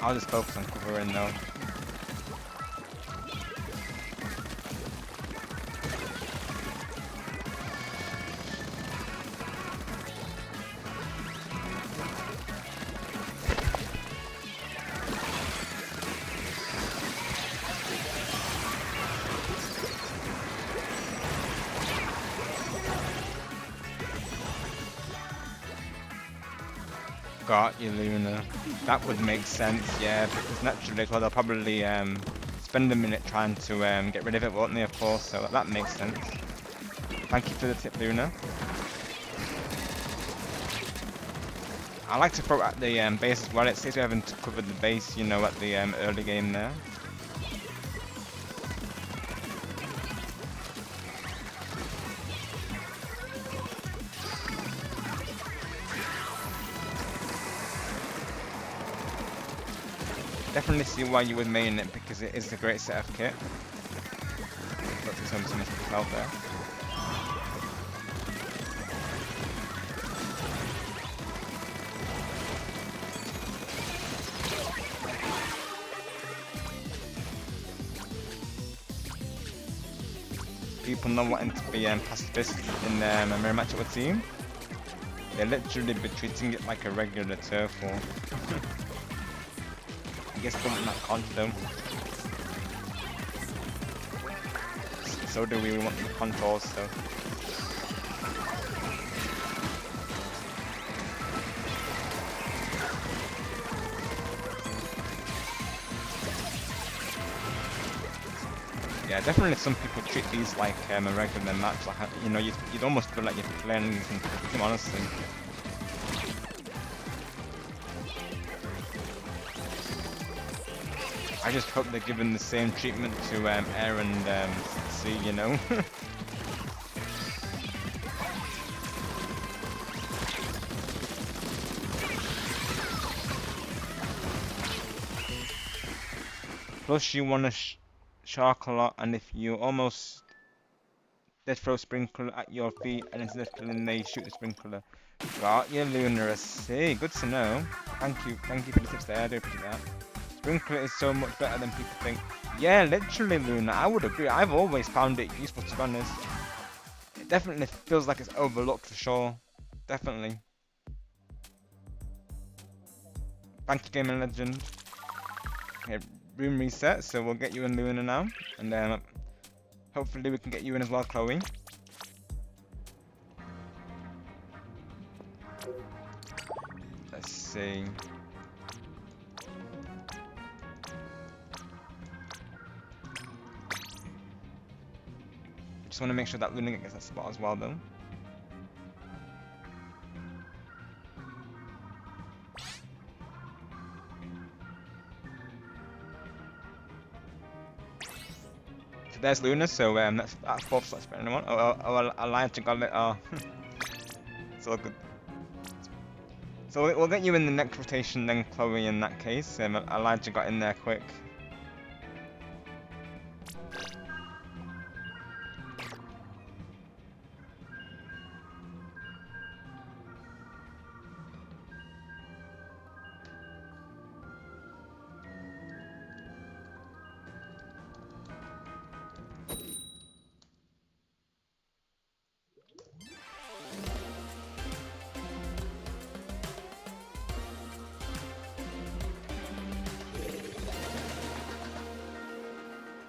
I'll just focus on covering though. Got you, Luna. That would make sense, yeah, because naturally, well, they'll probably spend a minute trying to get rid of it, won't they, of course, so that makes sense. Thank you for the tip, Luna. I like to throw at the base as well. It says we haven't covered the base, you know, at the early game there. Definitely see why you would main it, because it is a great set of kit. Got to some stuff out there. People not wanting to be pacifist in a mirror match with a team. They literally be treating it like a regular turf war. I guess don't not conch them. So do we want the contours, so. Yeah, definitely some people treat these like a regular match, like, you know, you'd almost feel like you're playing them, honestly. I just hope they're given the same treatment to Air and Sea, you know? Plus you want to shark a lot, and if you almost dead throw sprinkler at your feet and instead of killing they shoot the sprinkler. Got you, Luna. I see. Good to know. Thank you for the tips there. I do appreciate that. Sprinkler is so much better than people think. Yeah, literally, Luna. I would agree. I've always found it useful, to be honest. It definitely feels like it's overlooked for sure. Definitely. Thank you, Gaming Legend. Okay, room reset, so we'll get you in Luna now, and hopefully we can get you in as well, Chloe. Let's see. Just want to make sure that Luna gets that spot as well, though. So there's Luna, so that's fourth slot for anyone. Oh, Elijah got it. Oh, it's all good. So we'll get you in the next rotation then, Chloe, in that case. Elijah got in there quick.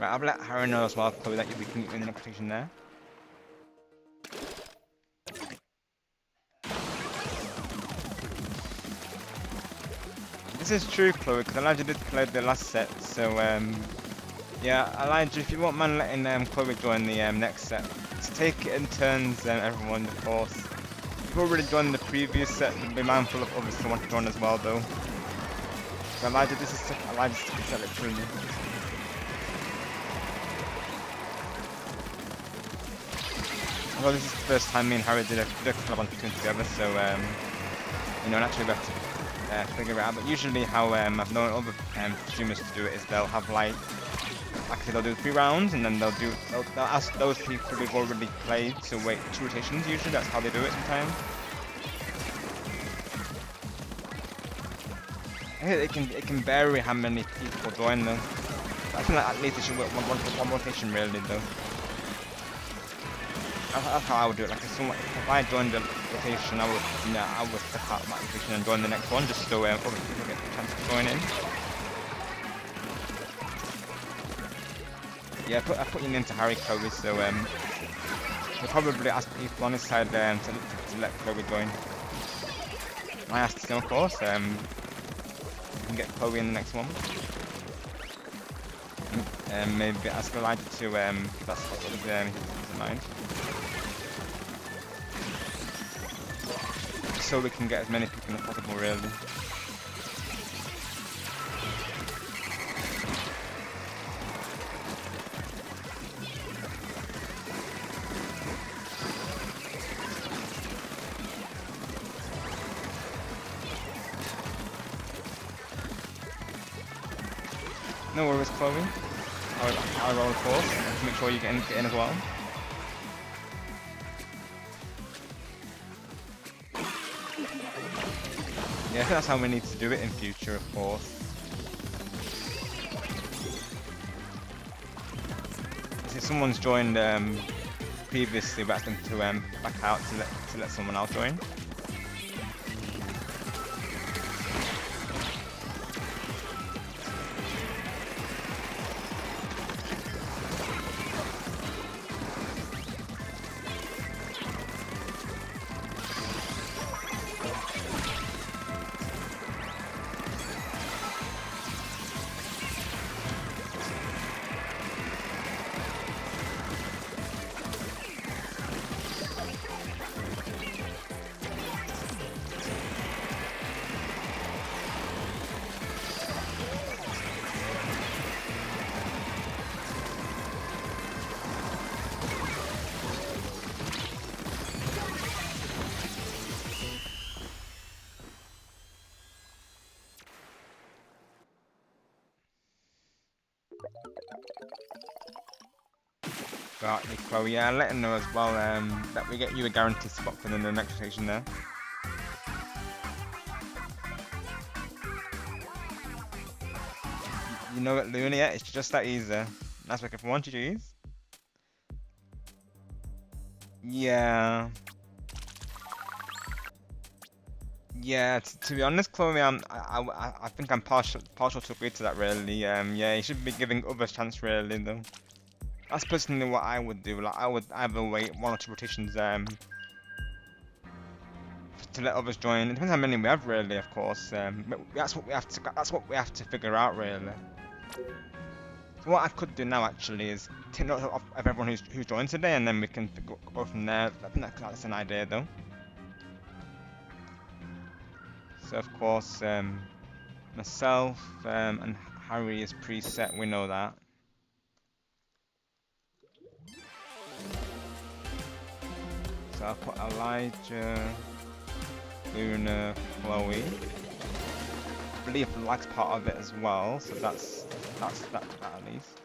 Right, I'll let Harri know as well, Chloe, that we can get you in the next rotation there. This is true, Chloe, because Elijah did play the last set, so yeah, Elijah, if you won't mind letting Chloe join the next set, just take it in turns, everyone, of course. You've already joined the previous set, but be mindful of others who want to join as well, though. So Elijah, this is Elijah's second set, literally. Well, this is the first time me and Harri did a collab on Splatoon together, so you know, naturally we have to figure it out. But usually, how I've known other streamers to do it is they'll have like I said, they'll do 3 rounds, and then they'll ask those people who've already played to wait 2 rotations. Usually, that's how they do it sometimes. I think it can vary how many people join though. I think that at least it should work one rotation really though. That's how I would do it. Like if I joined the rotation, I would step out of that rotation and join the next one, just so other people get the chance to join in. Yeah, I put your name to Harri, Chloe, so he'll probably ask people on his side to let Chloe join. I asked the same, of course. We can get Chloe in the next one. And maybe ask Elijah to that's what was in mind. So we can get as many people as possible, really. No worries, Chloe. I'll roll, of course, to make sure you get in as well. Yeah, I think that's how we need to do it in future, of course. If someone's joined previously, we ask them to back out to let someone else join. Right, Chloe, yeah, let him know as well that we get you a guaranteed spot for the next rotation there. You know it, Luna, yeah? It's just that easy. Nice work, everyone. GG's. Yeah. Yeah, to be honest, Chloe, I think I'm partial to agree to that, really. Yeah, you should be giving others chance, really, though. That's personally what I would do. Like, I would either wait 1 or 2 rotations, to let others join. It depends how many we have, really, of course. But that's what we have to figure out, really. So what I could do now, actually, is take note of everyone who's joined today, and then we can go from there. I think that's an idea, though. So, of course, myself and Harry is preset, we know that. So I'll put Elijah, Luna, Chloe. I believe Lag's part of it as well, so that's that at least.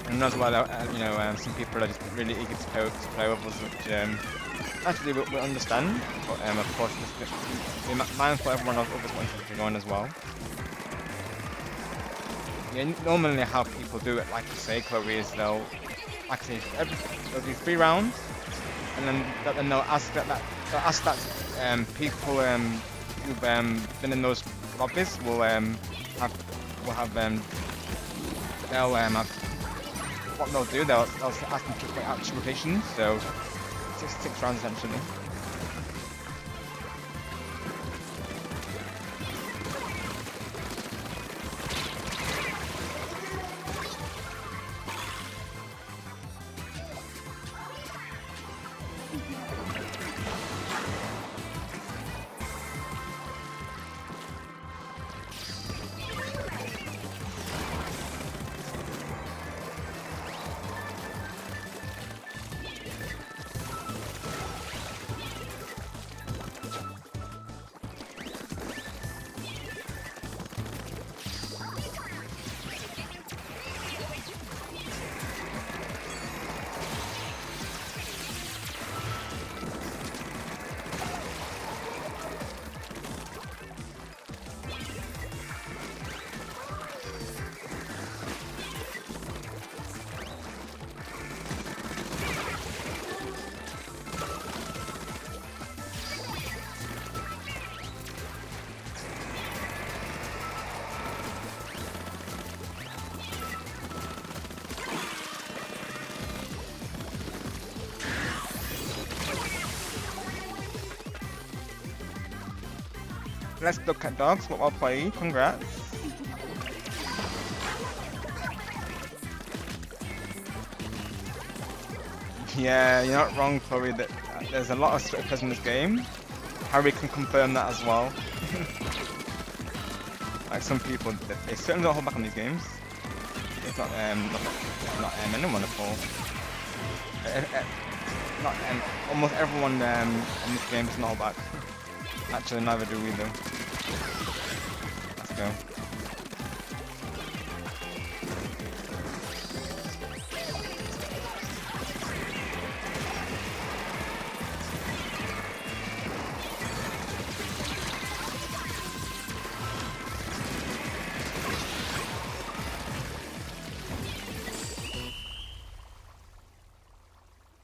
And as well, you know, some people are just really eager to play with us, which actually we understand. But of course, just be mindful everyone else others wanting to join as well. Yeah, normally how people do it, like you say, Chloe, is they'll, like I say, they'll do 3 rounds, and then they'll ask that people who've been in those lobbies will have they'll have what they'll do, they'll ask them to play out 2 rotations, so 6 rounds essentially. Let's look at dogs, what I'll play, congrats. Yeah, you're not wrong, Chloe, that there's a lot of Splatfest in this game. Harry can confirm that as well. Like some people, they certainly don't hold back on these games. It's not anyone at all. Not almost everyone in this game does not hold back. Actually, neither do we though. Let's go.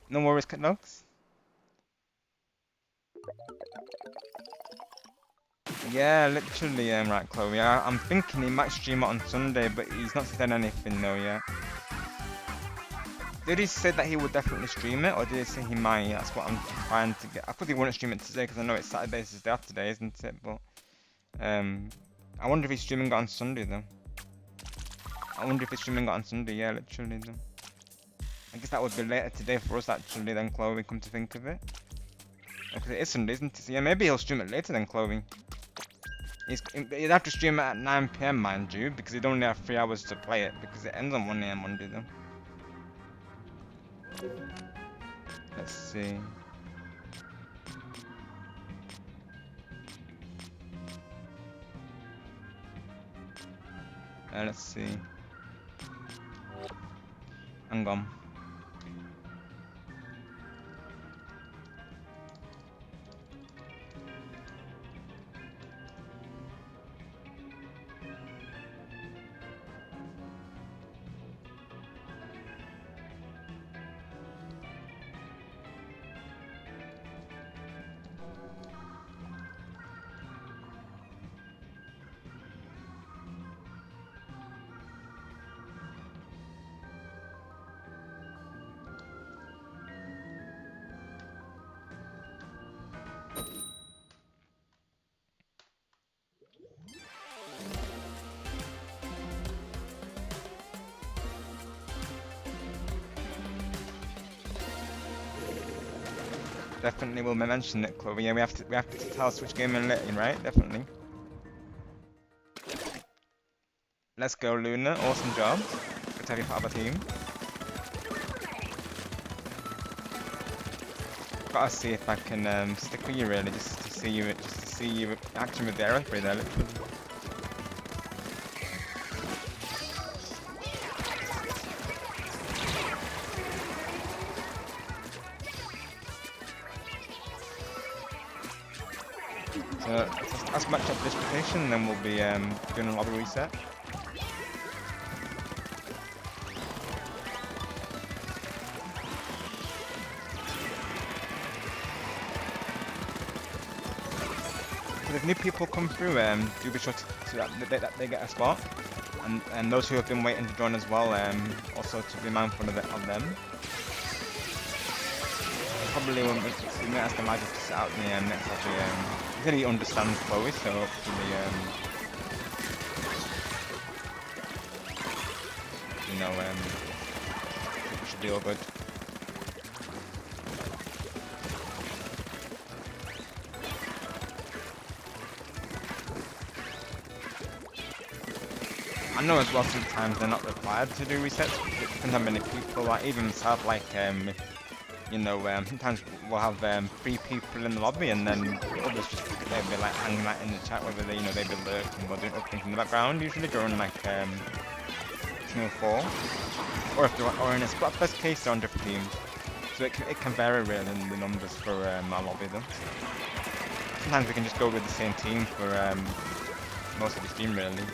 No worries, cat dogs. Yeah, literally, right, Chloe. I'm thinking he might stream it on Sunday, but he's not said anything though yet. Did he say that he would definitely stream it, or did he say he might? That's what I'm trying to get. I thought he wouldn't stream it today because I know it's Saturday, it's his day after today, isn't it? But I wonder if he's streaming it on Sunday though. I wonder if he's streaming it on Sunday. Yeah, literally though. I guess that would be later today for us actually. Then Chloe, come to think of it, because it is Sunday, isn't it? So yeah, maybe he'll stream it later than Chloe. He'd have to stream it at 9 PM, mind you, because he'd only have 3 hours to play it, because it ends on 1 AM Monday though. Let's see. Let's see. Hang on. Definitely will mention it, Chloe. Yeah, we have to tell Switch Game and Letting, right? Definitely. Let's go, Luna. Awesome job. Good to have you part of the team. Gotta see if I can stick with you really, just to see you in action with the air spray there. Literally. So let's match up this position, and then we'll be doing a lobby reset. If new people come through, do be sure that they get a spot, and those who have been waiting to join as well, also to be mindful of them. Probably won't we might ask the magic to sit out in the next lobby. He said he understands Chloe, so hopefully, you know, it should be all good. I know as well sometimes they're not required to do resets. It depends how many people, like even myself, like you know, sometimes we'll have 3 people in the lobby, and then the others just they'll be like hanging out in the chat, whether they, you know, they'll be lurking or doing other things in the background, usually during like Team of 4, or if they're or in a Splatfest case they're on different teams. So it can vary really in the numbers for our lobby though. Sometimes we can just go with the same team for most of the stream really.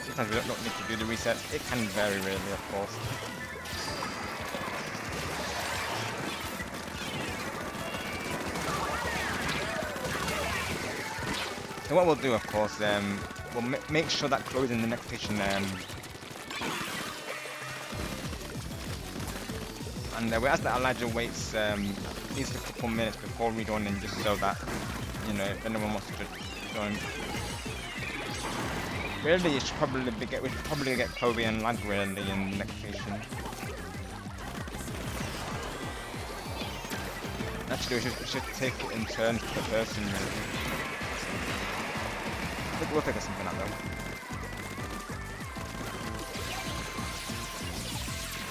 Sometimes we don't need to do the resets. It can vary really, of course. So what we'll do, of course, we'll make sure that Chloe's in the next station, and we ask that Elijah waits at least a couple minutes before rejoining, just so that, you know, if anyone wants to join. Really, we should probably get Chloe and Lag really in the next station. Actually, we should take it in turns per person really. We'll figure something out though.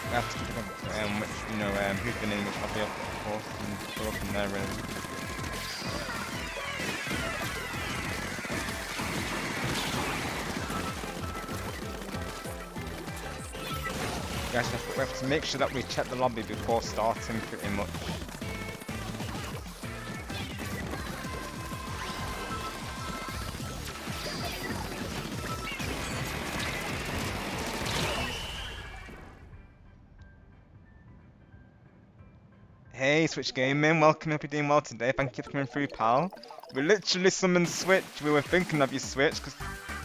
We have to pick up which, you know, who's been in which lobby, of course, and go up from there really. Guys, we have to make sure that we check the lobby before starting pretty much. Hey Switch Gaming, welcome, hope you're doing well today, thank you for coming through pal. We literally summoned Switch, we were thinking of you Switch, because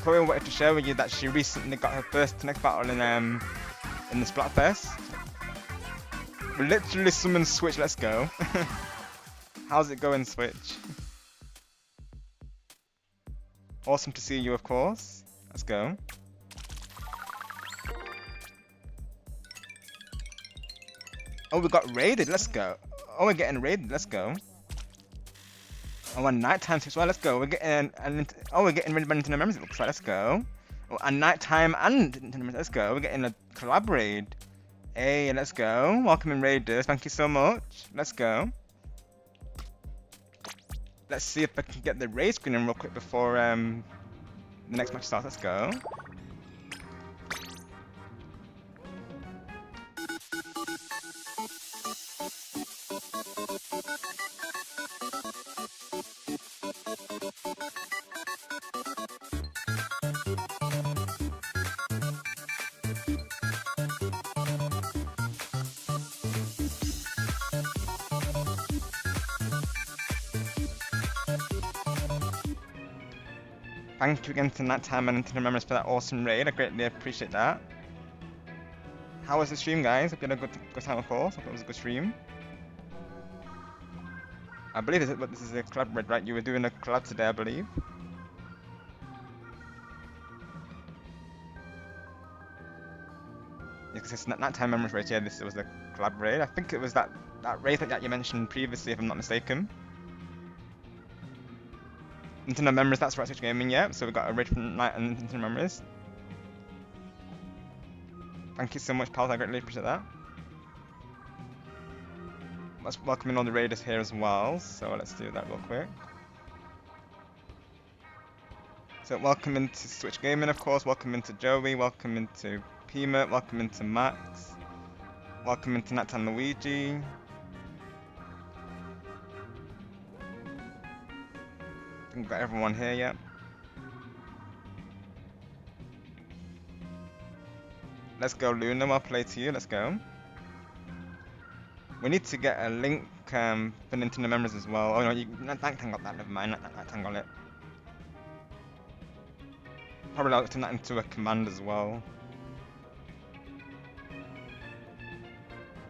Chloe wanted to share with you that she recently got her first Connect battle in the Splatfest. We literally summoned Switch, let's go. How's it going Switch? Awesome to see you of course, let's go. Oh, we got raided, let's go. Oh, we're getting raided, let's go. Oh, and nighttime as well, let's go. We're getting, we're getting raided by Nintendo members, it looks like, let's go. Oh, and nighttime and Nintendo members, let's go. We're getting a collab raid. Hey, let's go. Welcome in raiders, thank you so much. Let's go. Let's see if I can get the raid screen in real quick before the next match starts, let's go. Thank you again to Nighttime and Nintendo members for that awesome raid. I greatly appreciate that. How was the stream, guys? Hope you had a good time, of course. Hope it was a good stream. I believe this is a collab raid, right? You were doing a collab today, I believe. Because it's Nighttime members raid. Yeah, this was a collab raid. I think it was that raid that you mentioned previously, if I'm not mistaken. Nintendo members, that's right, Switch Gaming, yeah. So we got a raid from Night and Nintendo members. Thank you so much, pals. I greatly appreciate that. Let's welcome in all the raiders here as well. So let's do that real quick. So welcome into Switch Gaming, of course. Welcome into Joey. Welcome into Pima. Welcome into Max. Welcome into Nighttime Luigi. I think we've got everyone here yet. Let's go, Luna. I'll play to you. Let's go. We need to get a link for Nintendo members as well. Oh no, Nighttime got that. Never mind. Nighttime got it. Probably I'll turn that into a command as well.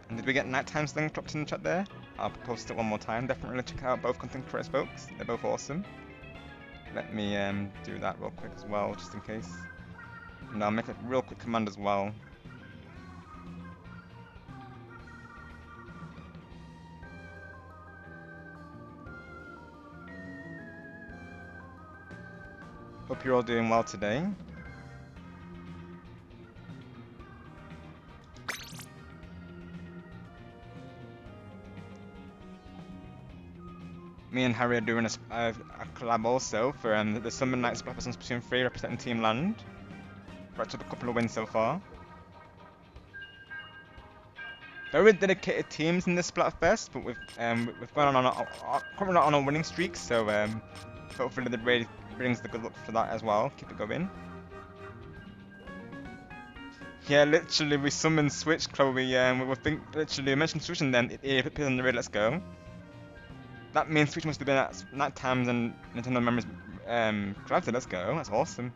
And did we get Nighttime's link dropped in the chat there? I'll post it one more time. Definitely check out both content creators, folks. They're both awesome. Let me do that real quick as well, just in case. And I'll make a real quick command as well. Hope you're all doing well today. Me and Harri are doing a collab also for the Summer Night Splatfest on Splatoon 3 representing Team Land. Racked up a couple of wins so far. Very dedicated teams in this Splatfest, but we've gone currently not on a winning streak, so hopefully the raid brings the good luck for that as well. Keep it going. Yeah, literally we summoned Switch, Chloe. We literally mentioned Switch and then it appeared on the raid. Let's go. That means Switch must have been at Nighttime's and Nintendo members collected. Let's go. That's awesome.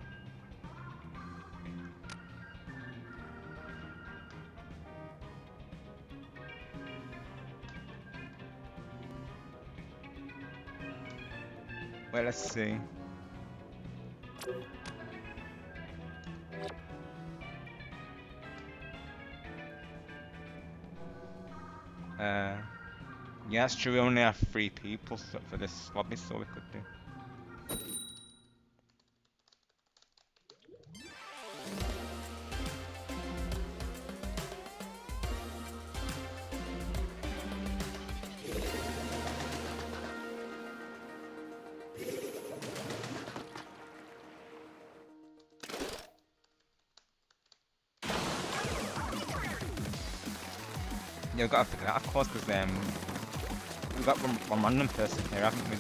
Wait, let's see. Yeah, it's true. We only have 3 people for this lobby, so we could do. Yeah, we've got to figure that out, of course, because we've got one random person here, haven't we?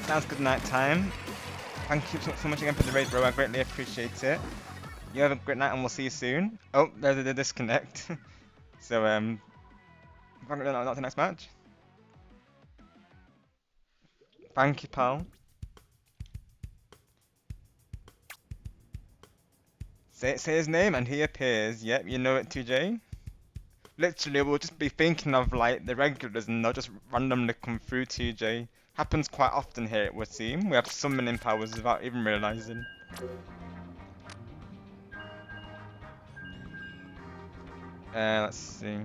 Sounds good. Nighttime. Thank you so much again for the raid, bro. I greatly appreciate it. You have a great night, and we'll see you soon. Oh, there's the disconnect. So that's the next match. Thank you, pal. Say his name and he appears. Yep, you know it, 2J. Literally, we'll just be thinking of like the regulars and they'll just randomly come through, 2J. Happens quite often here, it would seem. We have summoning powers without even realizing. Let's see.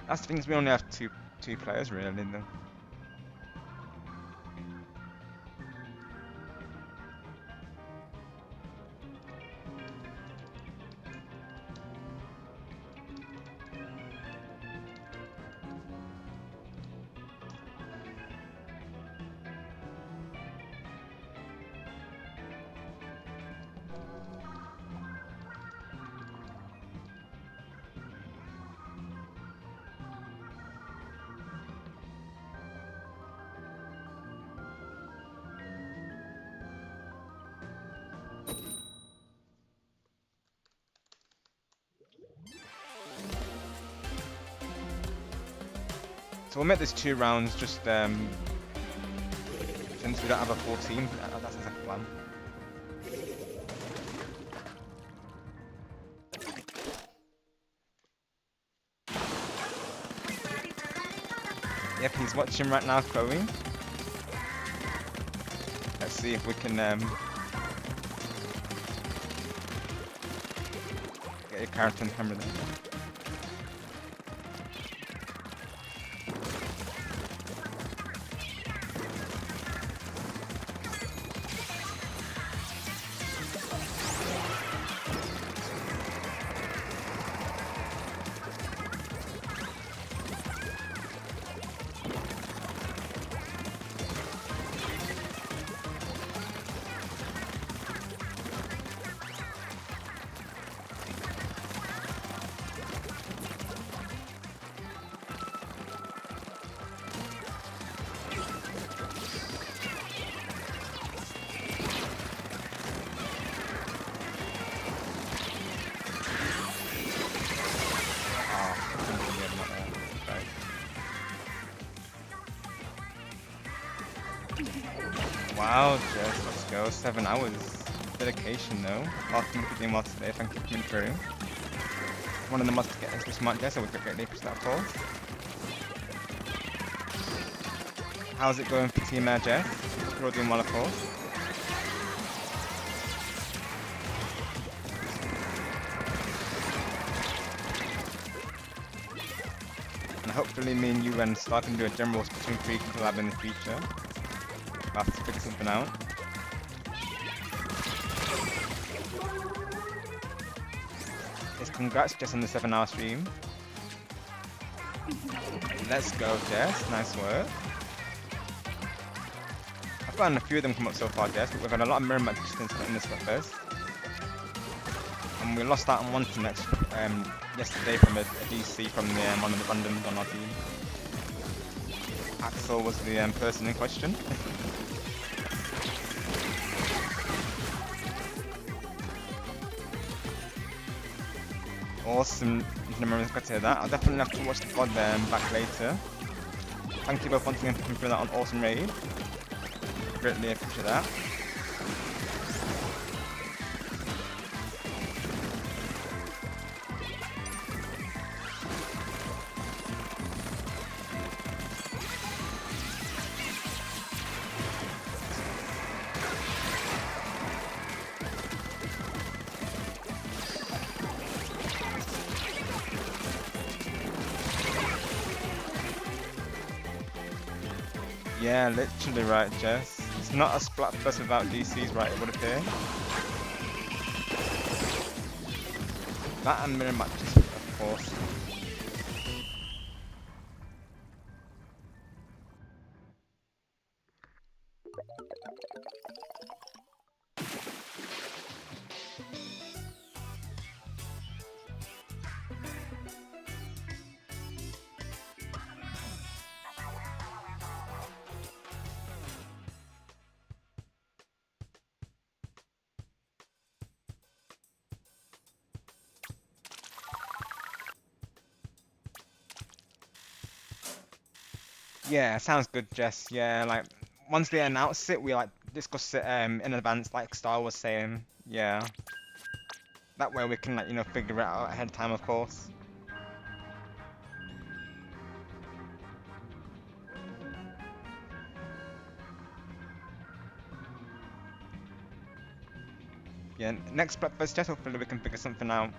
That's the thing is we only have two players really though. So we'll make this 2 rounds just since we don't have a full team. That's the second plan. Yep, he's watching right now, Chloe. Let's see if we can get your character on camera there. Wow, Jess, let's go. 7 hours. Dedication though. Welcome to the game mods today, thank you for coming through. One of the mods to get extra smart, Jess, I would greatly appreciate that, of course. How's it going for Team Air, Jess? You're all doing well, of course. And hopefully me and you and Star can do a general Splatoon 3 collab in the future. I'll have to figure something out. Yes, congrats Jess on the 7-hour stream. Let's go Jess, nice work. I've gotten a few of them come up so far Jess, but we've had a lot of mirror matches in this Splatfest. And we lost out on one team yesterday from a DC from one of the randoms on our team. Axel was the person in question. Awesome, remember to hear that. I'll definitely have to watch the VOD back later. Thank you both once again for coming through that on awesome raid. Greatly appreciate that. Yeah, literally right, Jess. It's not a Splatfest without DCs, right, it would appear. That and mirror matches, of course. Yeah, sounds good, Jess. Yeah, like once they announce it, we like discuss it in advance, like Star was saying. Yeah, that way we can like figure it out ahead of time, of course. Yeah, next Splatfest, Jess, hopefully we can figure something out.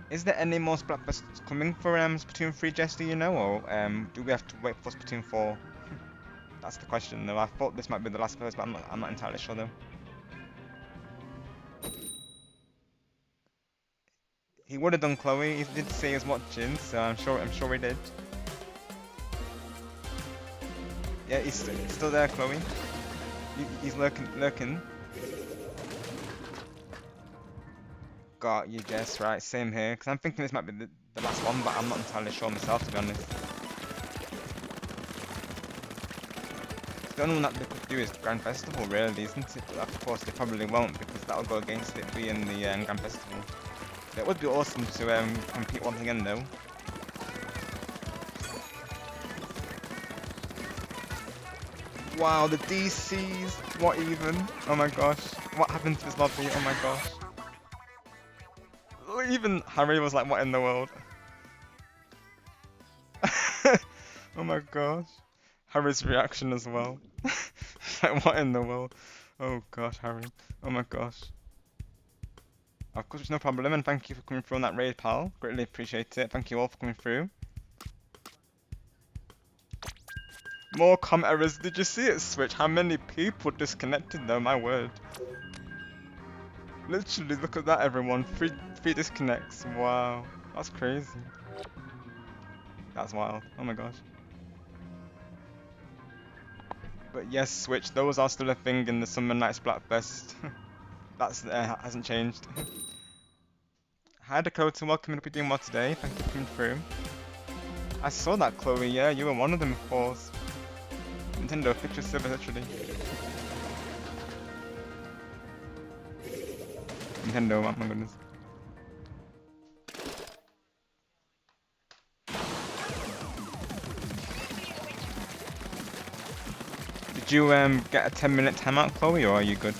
Is there any more Splatfests coming for Splatoon 3, Jess, do you know, or do we have to wait for Splatoon 4? That's the question though. I thought this might be the last post, but I'm not entirely sure though. He would have done, Chloe. He did say he was watching, so I'm sure he did. Yeah, he's still there, Chloe. He's lurking. Got you, Jess. Right, same here. Because I'm thinking this might be the last one, but I'm not entirely sure myself, to be honest. The only one that they could do is Grand Festival, really, isn't it? But of course, they probably won't, because that'll go against it being the Grand Festival. It would be awesome to compete once again, though. Wow, the DCs. What even? Oh my gosh. What happened to this lobby? Oh my gosh. Even Harry was like, what in the world? Oh my gosh. Harry's reaction as well. Like, what in the world? Oh gosh, Harry. Oh my gosh. Of course, it's no problem, and thank you for coming through on that raid, pal. Greatly appreciate it. Thank you all for coming through. More comment errors. Did you see it, Switch? How many people disconnected though? My word. Literally, look at that, everyone. Three disconnects. Wow. That's crazy. That's wild. Oh my gosh. But yes, Switch, those are still a thing in the Summer Night Splatfest. That's hasn't changed. Hi Dakota, welcome in. Hope you're doing well today. Thank you for coming through. I saw that, Chloe. Yeah, you were one of them, of course. Nintendo picture server, literally. Nintendo, oh my goodness. Did you get a 10-minute timeout, Chloe, or are you good?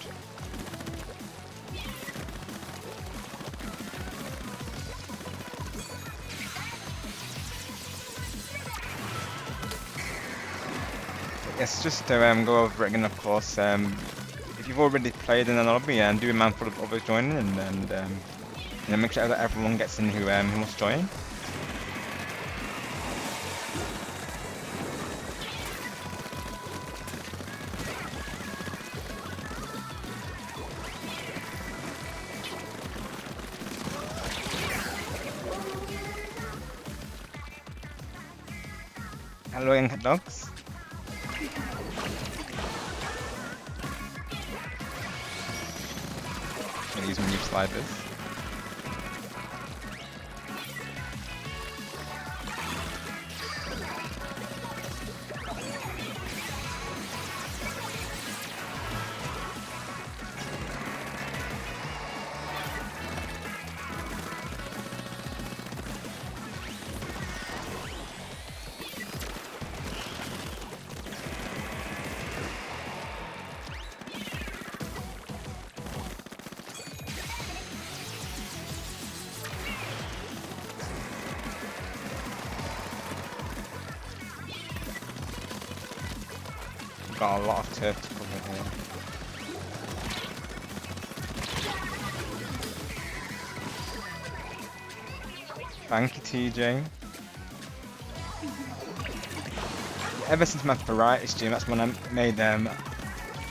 Yes, just to go over it again, of course. If you've already played in the lobby, do be mindful of others joining, and you know, make sure that everyone gets in who wants to join. Hello, young cat dogs. I'm gonna use my new sliders. Got a lot of turf to cover here. Thank you, TJ. Ever since my variety stream, that's when I made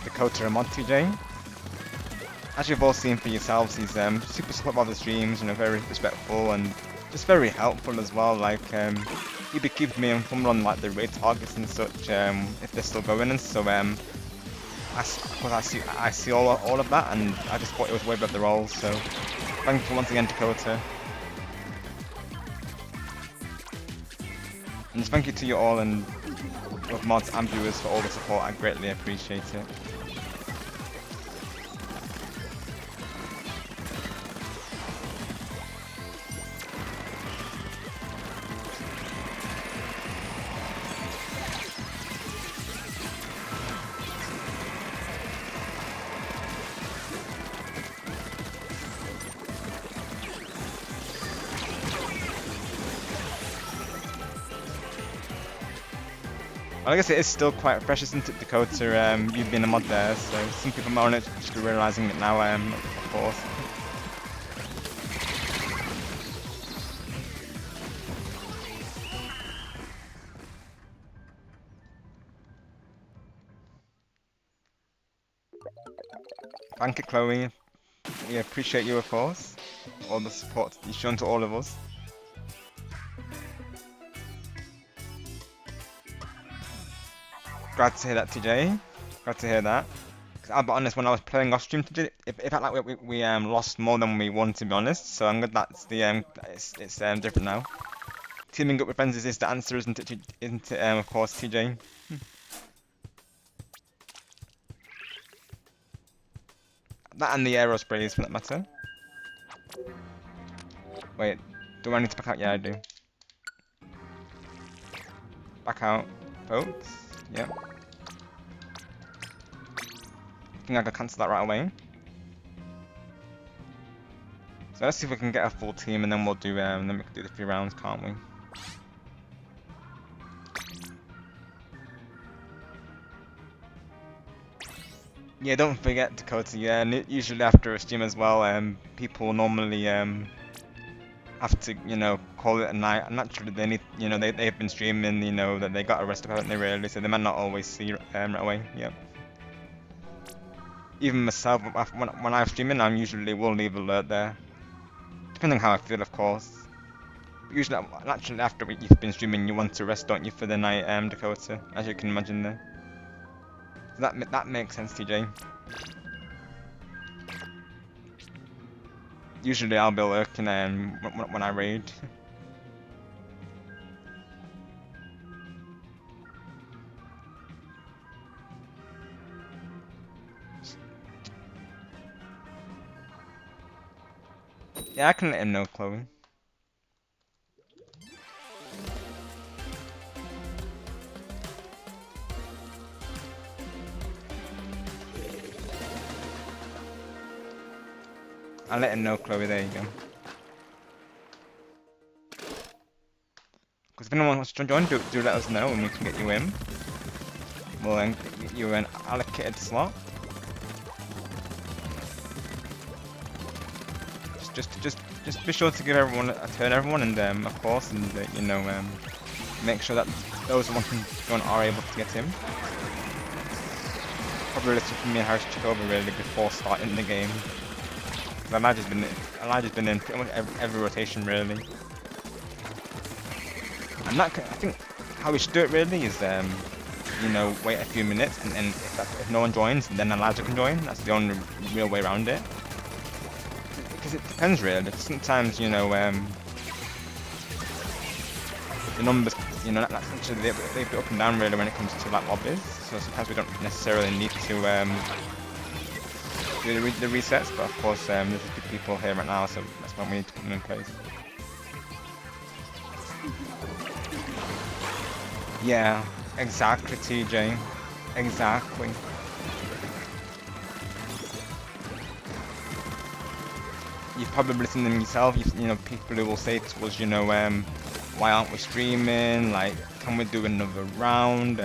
Dakota a mod, TJ. As you've all seen for yourselves, he's super supportive of the streams, you know, very respectful and just very helpful as well. Like he'd be keeping me informed on like the raid targets and such, if they're still going. And so of course I see all of that, and I just thought it was way above the role. So thank you once again, Dakota. And just thank you to you all and both mods and viewers for all the support. I greatly appreciate it. Well, I guess it is still quite fresh, isn't it, Dakota? You've been a mod there, so some people might not just be realising it now, of course. Thank you, Chloe. We appreciate you, of course. All the support you've shown to all of us. Glad to hear that, TJ. Glad to hear that. I'll be honest, when I was playing off stream today, it felt like we lost more than we won, to be honest. So I'm glad that's it's different now. Teaming up with friends is the answer, isn't it? Isn't it? Of course, TJ. That and the aero sprays, for that matter. Wait, do I need to back out? Yeah, I do. Back out, folks. Yep. think I could cancel that right away. So let's see if we can get a full team, and then we'll do then we can do the 3 rounds, can't we? Yeah, don't forget Dakota. Yeah, and usually after a stream as well, people normally have to, you know, call it a night. And naturally, they need, you know, they've been streaming, you know, that they got arrested apparently rarely, so they might not always see right away. Yep. Even myself, when I'm streaming, I usually will leave alert there, depending on how I feel, of course. But usually, naturally, after you've been streaming, you want to rest, don't you, for the night, Dakota, as you can imagine there. So that makes sense, TJ. Usually, I'll be lurking when I raid. Yeah, I can let him know, Chloe. I'll let him know, Chloe. There you go. Because if anyone wants to join, do let us know and we can get you in. We'll then get you an allocated slot. Just be sure to give everyone a turn, everyone, and of course, and you know, make sure that those who want to join are able to get in. Probably listen for me and Harris to check over really before starting the game. Elijah's been in pretty much every rotation really. And that, I think, how we should do it really is, you know, wait a few minutes, and then if no one joins, then Elijah can join. That's the only real way around it. Because it depends really. Sometimes, you know, the numbers, you know, that's actually they go up and down really when it comes to like lobbies. So sometimes we don't necessarily need to do the resets, but of course there's a few people here right now, so that's when we need to put them in place. Yeah, exactly, TJ. Exactly. You've probably listened to them yourself. You know, people who will say to us, you know, why aren't we streaming? Like, can we do another round?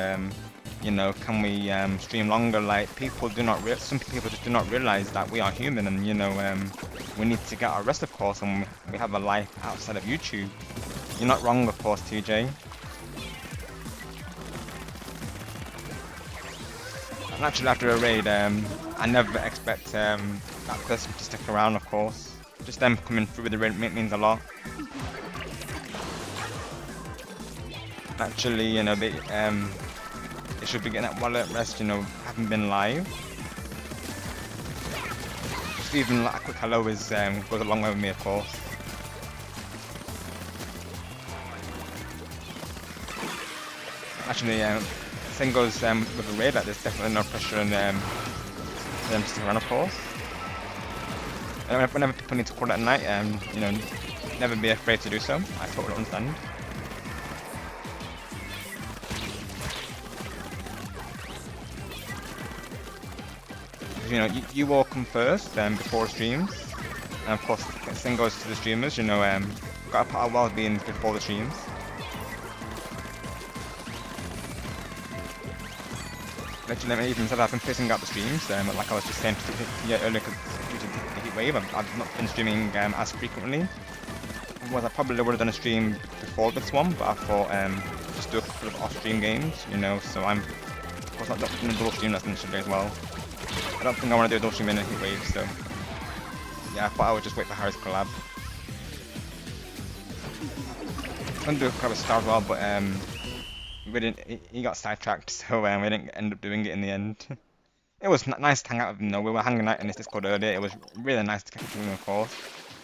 You know, can we stream longer? Like, people do not. Some people just do not realize that we are human, and you know, we need to get our rest, of course, and we have a life outside of YouTube. You're not wrong, of course, TJ. And actually, after a raid, I never expect that person to stick around, of course. Just them coming through with the raid means a lot. Actually, you know, they should be getting that well at rest, you know, haven't been live. Just even like a quick hello is goes a long way with me, of course. Actually, same goes with the raid, like there's definitely no pressure on them to stick around, of course. And whenever people need to call it at night, you know, never be afraid to do so. I totally understand. You know, you all come first before streams, and of course the same goes to the streamers. You know, got to put our well-being before the streams. Literally, even said I've been pissing out the streams, like I was just saying earlier, because due to the heat wave, I've not been streaming as frequently. Otherwise, I probably would have done a stream before this one, but I thought just do a couple of off-stream games, you know. So I'm, of course, not doing a double stream that's initially as well. I don't think I want to do a double stream in a heat wave, so yeah, I thought I would just wait for Harry's collab. I was going to do a collab with Star as well, but we didn't. He got sidetracked, so we didn't end up doing it in the end. It was nice to hang out with him, though. We were hanging out in this Discord earlier. It was really nice to catch up with him, of course.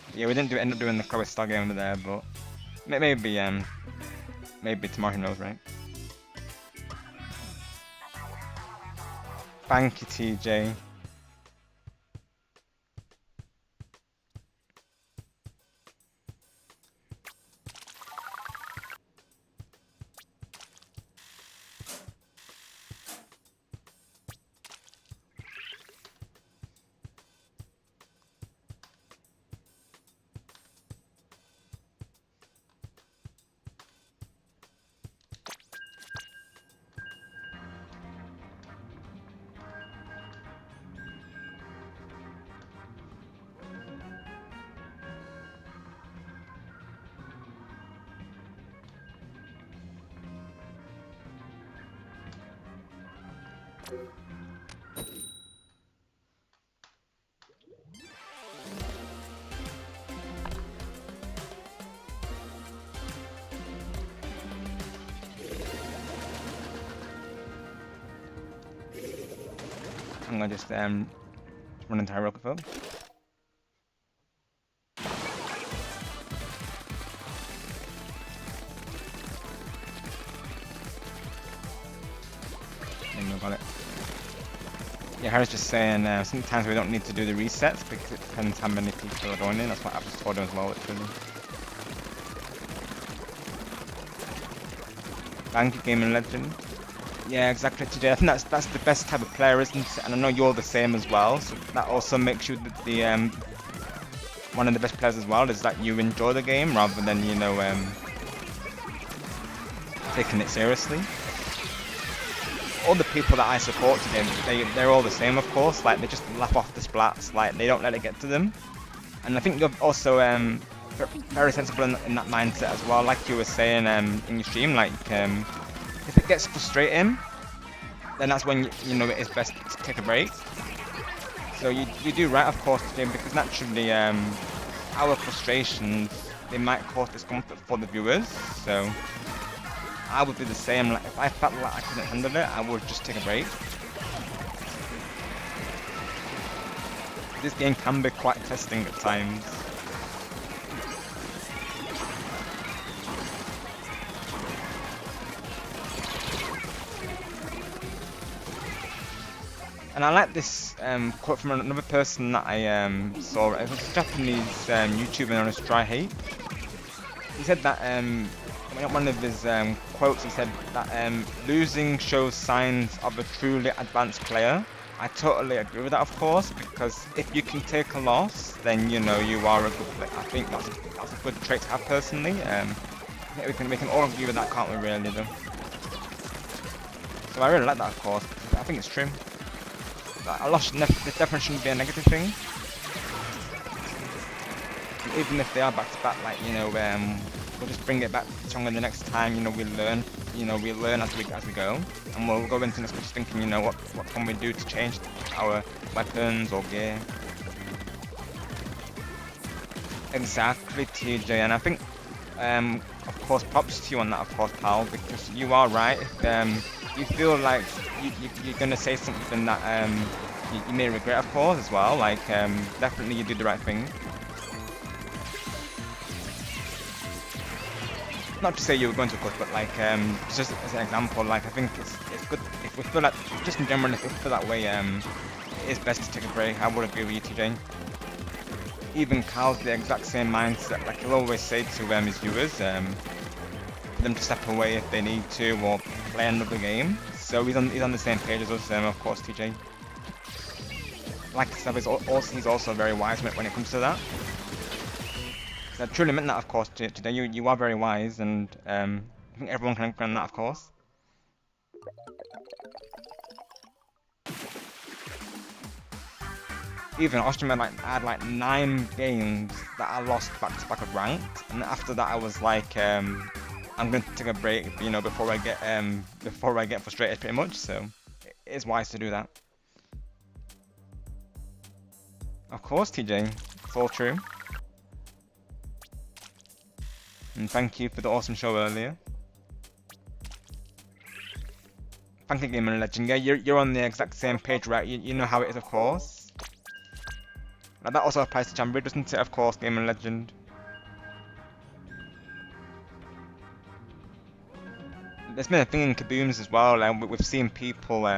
But yeah, we didn't end up doing the Chloe Star game over there, but maybe tomorrow, who knows, right? Thank you, TJ. I'm gonna just run into Hieroglyph. And we got it. Yeah, Harry's just saying sometimes we don't need to do the resets because it depends how many people are joining. That's what I've just told him as well, actually. Thank you, Gaming Legend. Yeah, exactly, TJ. I think that's the best type of player, isn't it? And I know you're the same as well, so that also makes you the one of the best players as well, is that you enjoy the game rather than, you know, taking it seriously. All the people that I support today, they're all the same, of course. Like, they just laugh off the splats, like, they don't let it get to them. And I think you're also very sensible in that mindset as well, like you were saying in your stream, like, if it gets frustrating, then that's when you know it is best to take a break. So you do right, of course, today, because naturally our frustrations, they might cause discomfort for the viewers. So I would be the same. Like, if I felt like I couldn't handle it, I would just take a break. This game can be quite testing at times. And I like this quote from another person that I saw. It was a Japanese YouTuber known as Dry Hate. He said that one of his quotes, he said that losing shows signs of a truly advanced player. I totally agree with that, of course, because if you can take a loss, then you know you are a good player. I think that's a good trait to have personally. I think we can all agree with that, can't we? Really, though. So I really like that, of course. I think it's true. A loss definitely shouldn't be a negative thing. Even if they are back to back, like, you know, we'll just bring it back stronger the next time. You know, we learn. You know, we learn as we go, and we'll go into this just thinking, you know, what can we do to change our weapons or gear. Exactly, TJ, and I think, of course, props to you on that, of course, pal, because you are right. If you feel like you're gonna say something that you may regret, of course, as well. Like, definitely you did the right thing. Not to say you were going to cut, but like, just as an example, like, I think it's good if we feel like, just in general, if we feel that way, it is best to take a break. I would agree with you, TJ. Even Carl's the exact same mindset. Like, he'll always say to his viewers, for them to step away if they need to, or play another game. So he's on the same page as us, of course, TJ. Like I said, he's also very wise when it comes to that. I truly meant that, of course, today. You are very wise, and I think everyone can agree on that, of course. Even Osterman, like, I had like 9 games that I lost back to back of ranked, and after that I was like, I'm going to take a break, you know, before I get frustrated, pretty much. So it is wise to do that. Of course, TJ, it's all true. And thank you for the awesome show earlier. Thank you, Gaming Legend. Yeah, you're on the exact same page, right? You know how it is, of course. Like, that also applies to Jamboree, doesn't it? Of course, Gaming Legend. There's been a thing in Kabooms as well, and we've seen people,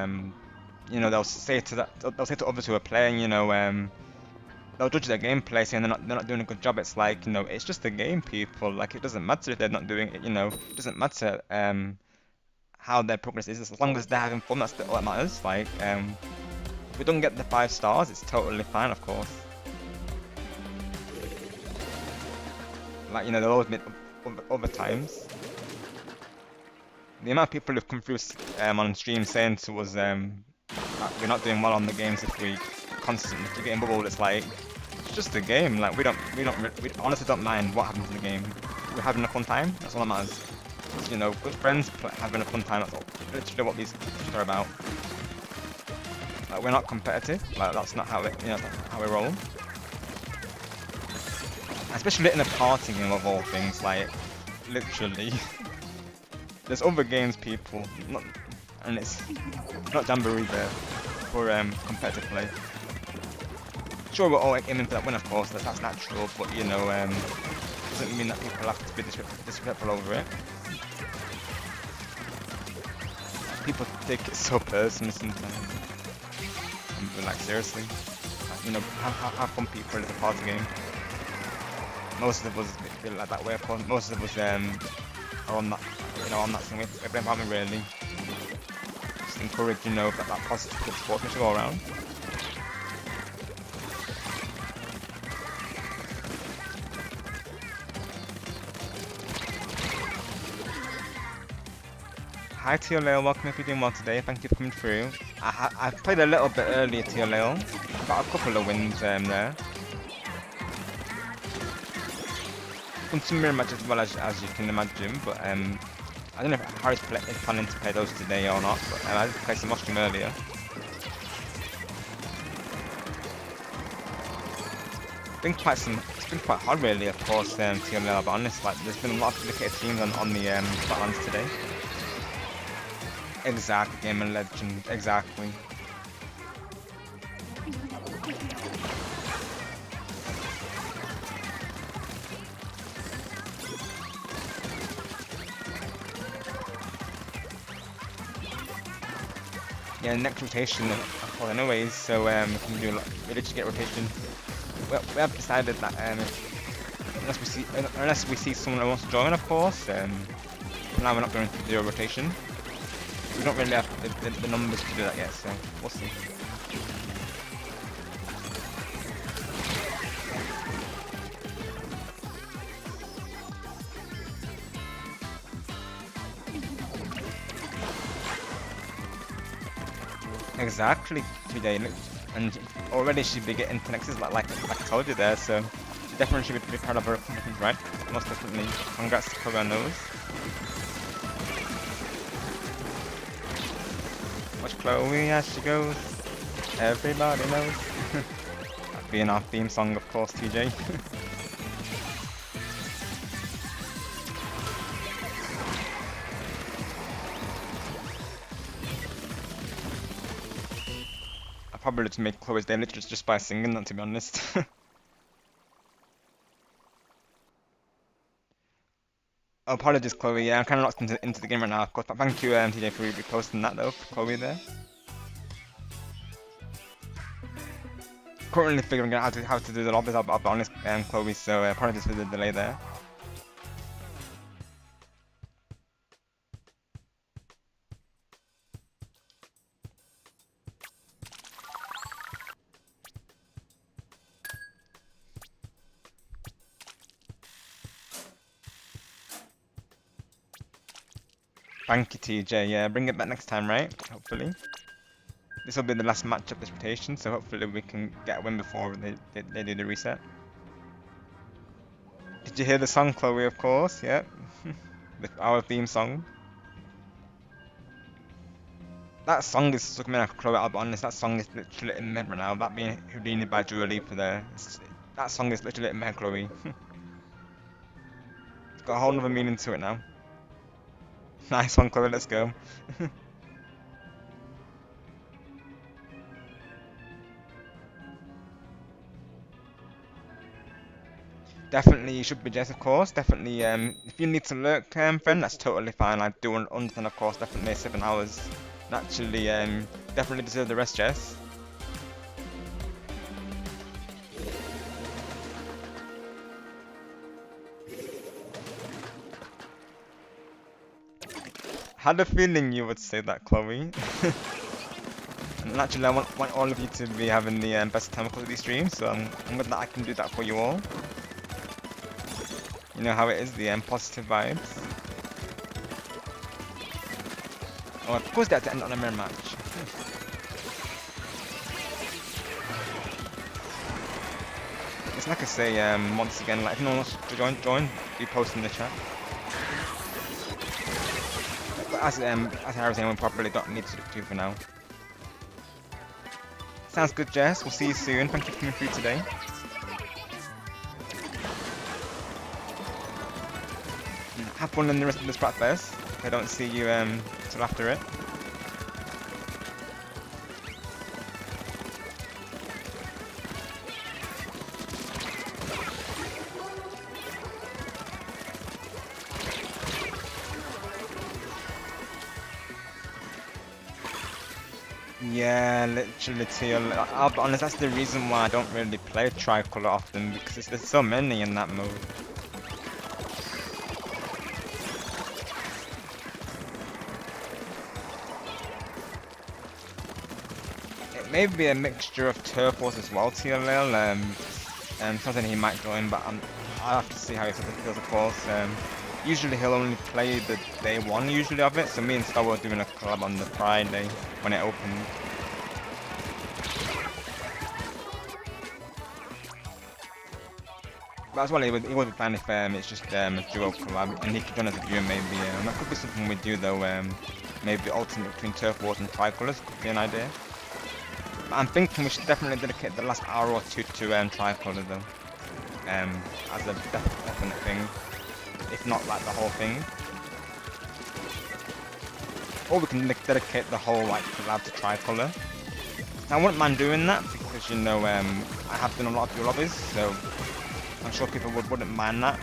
you know, they'll say to others who are playing, you know, they'll judge their gameplay saying they're not doing a good job. It's like, you know, it's just a game, people. Like, it doesn't matter if they're not doing it, you know. It doesn't matter how their progress is, as long as they're having fun. That's all that matters. Like, if we don't get the 5 stars, it's totally fine, of course. Like, you know, there'll always be other times. The amount of people who've come through on stream saying to us that we're not doing well on the games if we constantly keep getting bubbled, it's like, it's just a game. Like, we honestly don't mind what happens in the game. We're having a fun time. That's all that matters. You know, good friends having a fun time. That's all. Literally what these are about. Like, we're not competitive. Like, that's not how it, that's not how we roll. Especially in a party game of all things, like, literally. There's other games, people, and it's not Jamboree there for competitive play. Sure, we're all aiming for that win, of course, that's natural, but doesn't mean that people have to be disrespectful over it. People take it so personally sometimes. And like, seriously, like, how come people in a party game? Most of us feel like that way, of course. Most of us are on that, on that same environment, really. Just encourage, that positive good sportsmanship to go around. Hi TLL, welcome if you're doing well today, thank you for coming through. I played a little bit earlier TLL, got a couple of wins there. Done some mirror matches as well as you can imagine, but I don't know if Harry's planning to play those today or not, but I did play some off stream earlier. It's been quite hard really, of course, TLL, but honest, like, there's been a lot of dedicated teams on the Flatlands today. Exactly, Game and Legend, exactly. Yeah, next rotation, of course, anyways, so we can do really to get rotation. We have decided that unless we see someone who wants to join, of course, now we're not going to do a rotation. We don't really have the numbers to do that yet, so we'll see. Exactly, today, and already she'd be getting to Nexus like I told you there, so she definitely should be proud of her accomplishments, right? Most definitely. Congrats to Chloe on those. Watch Chloe as she goes. Everybody knows. That being our theme song, of course, TJ. I probably just made Chloe's day literally just by singing that, to be honest. Oh, apologies, Chloe. Yeah, I'm kind of locked into the game right now, of course. But thank you, TJ, for reposting that, though, for Chloe there. Currently figuring out how to do the lobbies, I'll be honest, Chloe. So apologies for the delay there. Thank you, TJ. Yeah, bring it back next time, right? Hopefully. This will be the last match of this rotation, so hopefully we can get a win before they do the reset. Did you hear the song, Chloe, of course? Yep. Our theme song. That song is stuck in my head, Chloe, I'll be honest. That song is literally in my head right now. That being Houdini by Dua Lipa there. That song is literally in my head, Chloe. It's got a whole other meaning to it now. Nice one, Chloe, let's go. Definitely, you should be Jess, of course. Definitely, if you need to lurk, friend, that's totally fine. I do understand, of course. Definitely 7 hours. Naturally, definitely deserve the rest, Jess. Had a feeling you would say that, Chloe. And naturally, I want all of you to be having the best time of these streams, so I'm glad that I can do that for you all. You know how it is, the positive vibes. Oh, of course they have to end on a mirror match. It's like I say, once again, like if no one wants to join, do post in the chat. But as Harry was saying, we probably don't need to do for now. Sounds good, Jess. We'll see you soon. Thank you for coming through today. Have fun in the rest of the Splatfest. If I don't see you till after it. Yeah, literally, Teal. I'll be honest, that's the reason why I don't really play Tricolor often, because there's so many in that mode. It may be a mixture of Turf Wars as well, TLL. Something he might go in, but I'll have to see how he feels, of course. Usually he'll only play the day one usually of it, so me and Star were doing a collab on the Friday when it opened. But as well, it would be fine if it's just a duo collab, and he could join as a viewer maybe. That could be something we do though. Maybe alternate between Turf Wars and Tricolors could be an idea. But I'm thinking we should definitely dedicate the last hour or two to Tricolor though, as a definite thing, if not like the whole thing. Or we can dedicate the whole like collab to Tricolor. Now, I wouldn't mind doing that because you know I have done a lot of your lobbies, so I'm sure people wouldn't mind that.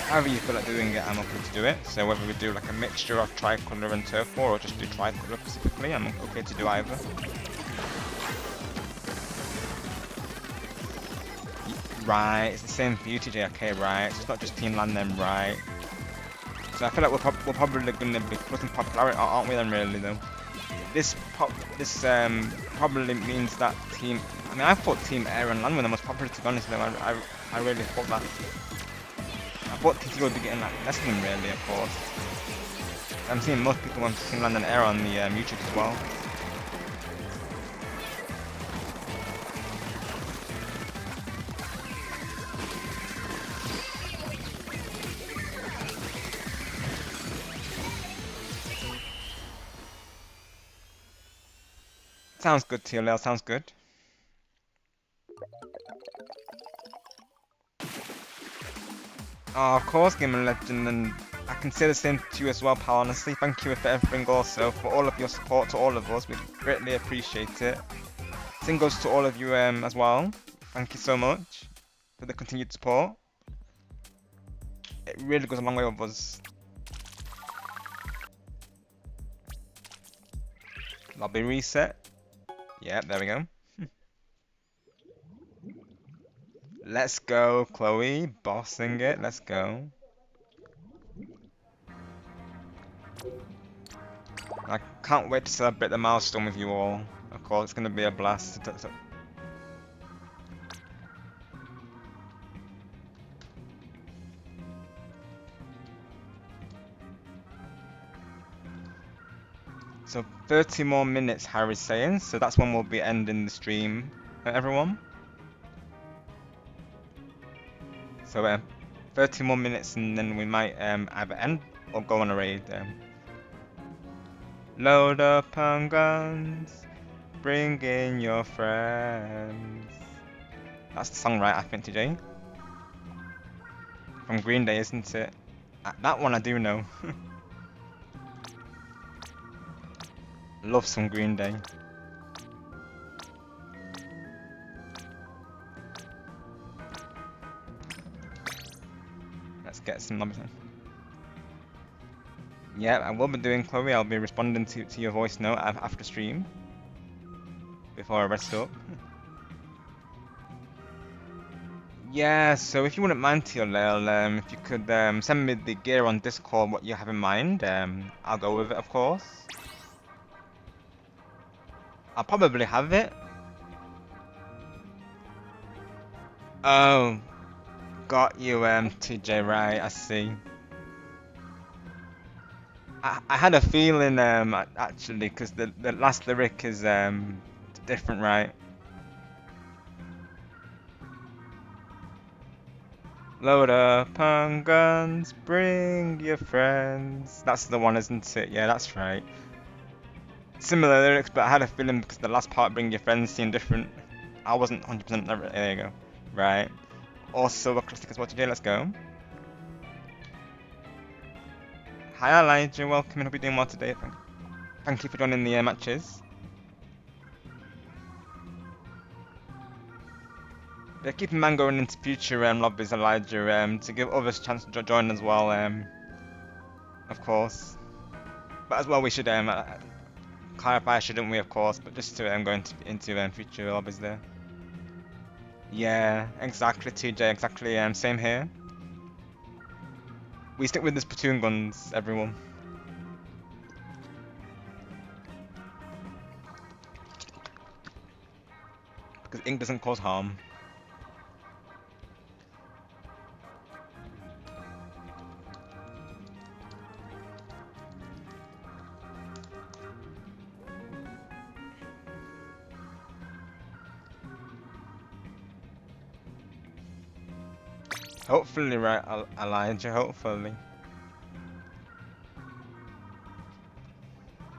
However you feel like doing it, I'm okay to do it. So whether we do like a mixture of Tricolor and Turf War or just do Tricolor specifically, I'm okay to do either. Right, it's the same for you, TJ. Okay, right. So it's not just Team Land then, right? So I feel like we're probably going to be putting popularity, aren't we then, really though? This probably means that Team. I mean, I thought Team Air and Land were the most popular, to be honest. Though I really thought that. I thought TT would be getting like less than really, of course. I'm seeing most people want Team Land and Air on the YouTube as well. Sounds good, TLL. Sounds good. Oh, of course, Game & Legend, and I can say the same to you as well, pal, honestly. Thank you for everything also, for all of your support to all of us. We greatly appreciate it. Same goes to all of you as well. Thank you so much for the continued support. It really goes a long way with us. Lobby reset. Yeah, there we go. Let's go, Chloe. Bossing it. Let's go. I can't wait to celebrate the milestone with you all. Of course, it's going to be a blast. So 30 more minutes, Harry's saying. So that's when we'll be ending the stream, everyone. So 30 more minutes, and then we might either end or go on a raid. Load up on guns, bring in your friends. That's the song, right? I think, TJ. From Green Day, isn't it? That one I do know. Love some Green Day. Let's get some numbers in. Yeah, I will be doing, Chloe. I'll be responding to your voice note after stream. Before I rest up. Yeah, so if you wouldn't mind, TLL, if you could send me the gear on Discord, what you have in mind, I'll go with it, of course. I'll probably have it. Oh, got you, TJ, right, I see. I had a feeling, actually, because the last lyric is different, right? Load up on guns, bring your friends. That's the one, isn't it? Yeah, that's right. Similar lyrics, but I had a feeling because the last part, bring your friends, seemed different. I wasn't 100% there you go. Right. Also, acoustic as well today, let's go. Hi Elijah, welcome and hope you're doing well today. Thank you for joining the matches. Yeah, keep in mind going into future lobbies, Elijah, to give others a chance to join as well, of course. But as well, we should clarify, shouldn't we, of course, but just to go into future lobbies there. Yeah, exactly, TJ, exactly, same here. We stick with the Splatoon guns, everyone. Because ink doesn't cause harm. Hopefully, right, Elijah, hopefully.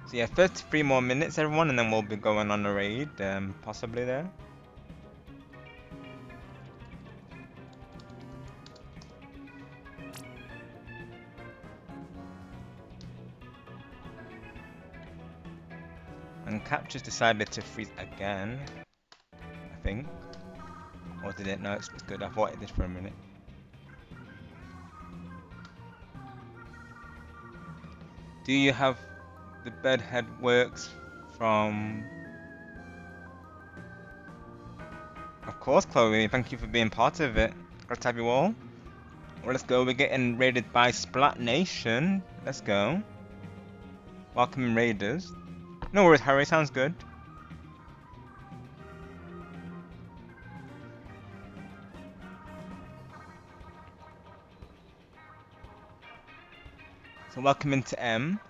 So yeah, 33 more minutes, everyone, and then we'll be going on a raid, possibly there. And Capture's decided to freeze again, I think. Or did it? No, it's good. I thought it did for a minute. Do you have the bedhead works from... Of course, Chloe. Thank you for being part of it. Glad to have you all. Well, let's go. We're getting raided by Splat Nation. Let's go. Welcome raiders. No worries, Harry. Sounds good. So welcome into M.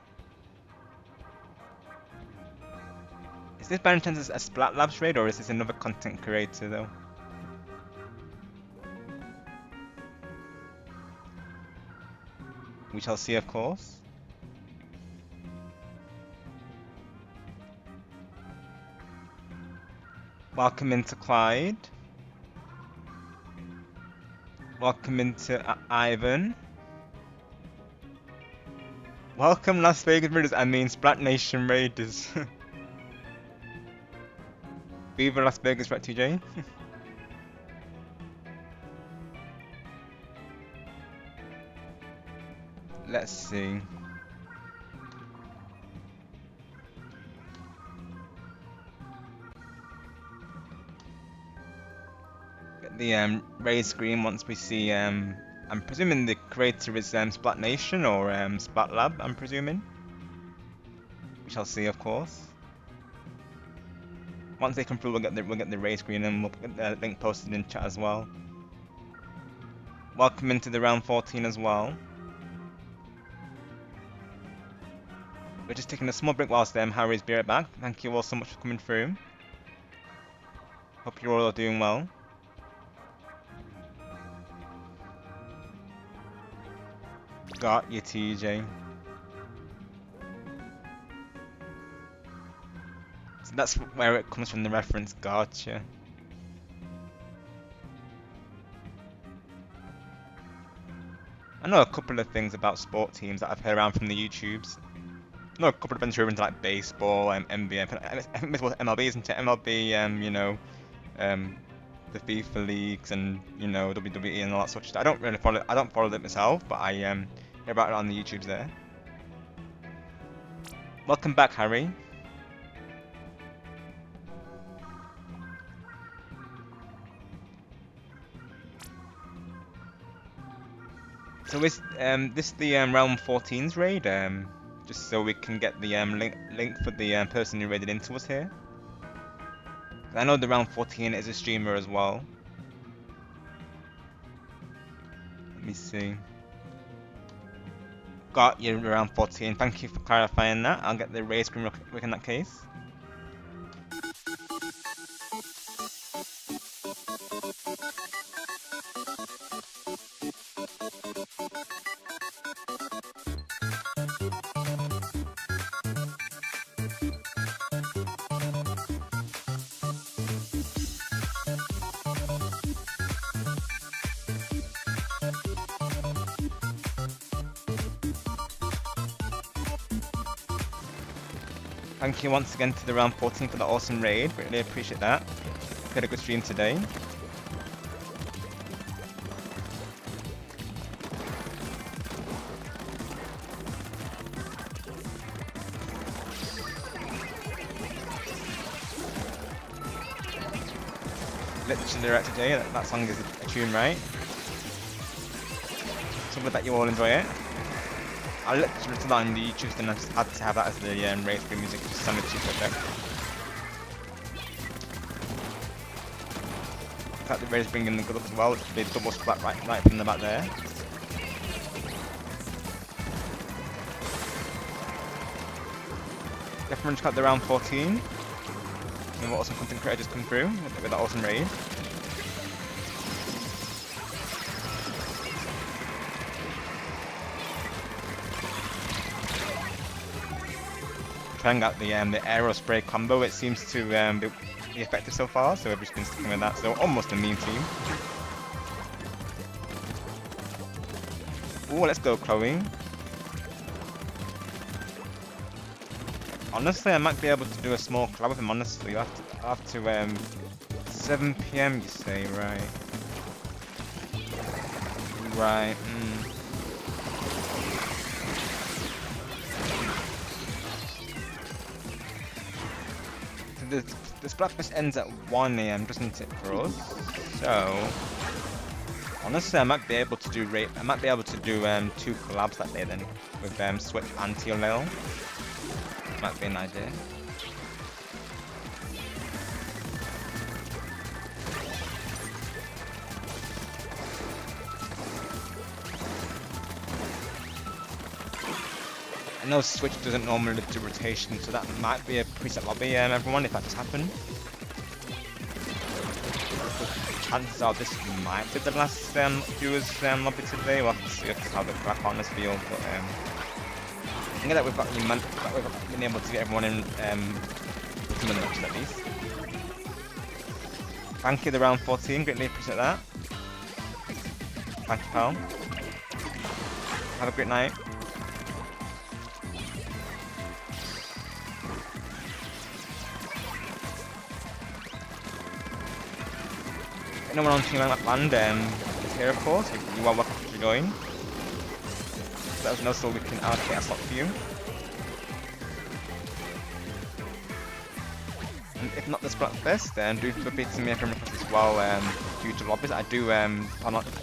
Is this by any chance a Splat Labs raid or is this another content creator though? We shall see, of course. Welcome into Clyde. Welcome into Ivan. Welcome Las Vegas Raiders, I mean Splat Nation Raiders. Viva Las Vegas, right TJ? Let's see. Get the raid screen once we see I'm presuming the creator is Splat Nation or Splat Lab, I'm presuming. We shall see, of course. Once they come through, we'll get the raid screen and we'll get the link posted in chat as well. Welcome into the round 14 as well. We're just taking a small break whilst Harry's be right back. Thank you all so much for coming through. Hope you're all doing well. Got you, TJ. So that's where it comes from, the reference. Gotcha. I know a couple of things about sport teams that I've heard around from the YouTubes. I know a couple of friends who are into like baseball, NBA. I think baseball MLB, isn't it? MLB, you know, the FIFA leagues and WWE and all that sort of stuff. I don't really follow. I don't follow it myself, but I hear about it on the YouTubes there. Welcome back, Harry. So is this the Realm 14's raid? Just so we can get the link for the person who raided into us here. I know the Realm 14 is a streamer as well. Let me see. Got you, Realm 14. Thank you for clarifying that. I'll get the raid screen real quick in that case. Thank you once again to the round 14 for the awesome raid. Really appreciate that. Had a good stream today. Literally right today. That song is a tune, right? So with that, you all enjoy it. I literally to that on the YouTube, and I just had to have that as the raid screen music. Just sounded too perfect. In fact, the raid is bringing the good up as well. They double splat right from the back there. Definitely check out the round 14. And what awesome content creators just come through with that awesome raid. Trying out the aero spray combo. It seems to be effective so far, so everybody's been sticking with that. So almost a meme team. Oh, let's go, Chloe. Honestly, I might be able to do a small collab with him. Honestly, I have to 7 PM. You say, right? Right. The Splatfest ends at 1 AM, doesn't it, for us? So honestly, I might be able to do 2 collabs that day then, with Switch and TLL. Might be an idea. I know Switch doesn't normally do rotation, so that might be a preset lobby, everyone, if that does happen. Chances are this might be the last viewers lobby today. We'll have to see how the black partners feel, but I think that we've been able to get everyone in some of the matches at least. Thank you, the round 14, greatly appreciate that. Thank you, pal. Have a great night. Anyone on Team Land is here, of course. You are welcome to join. Let us know so we can allocate a slot for you. And if not the Splatfest, then do feel free to make a request as well. Future lobbies. I do.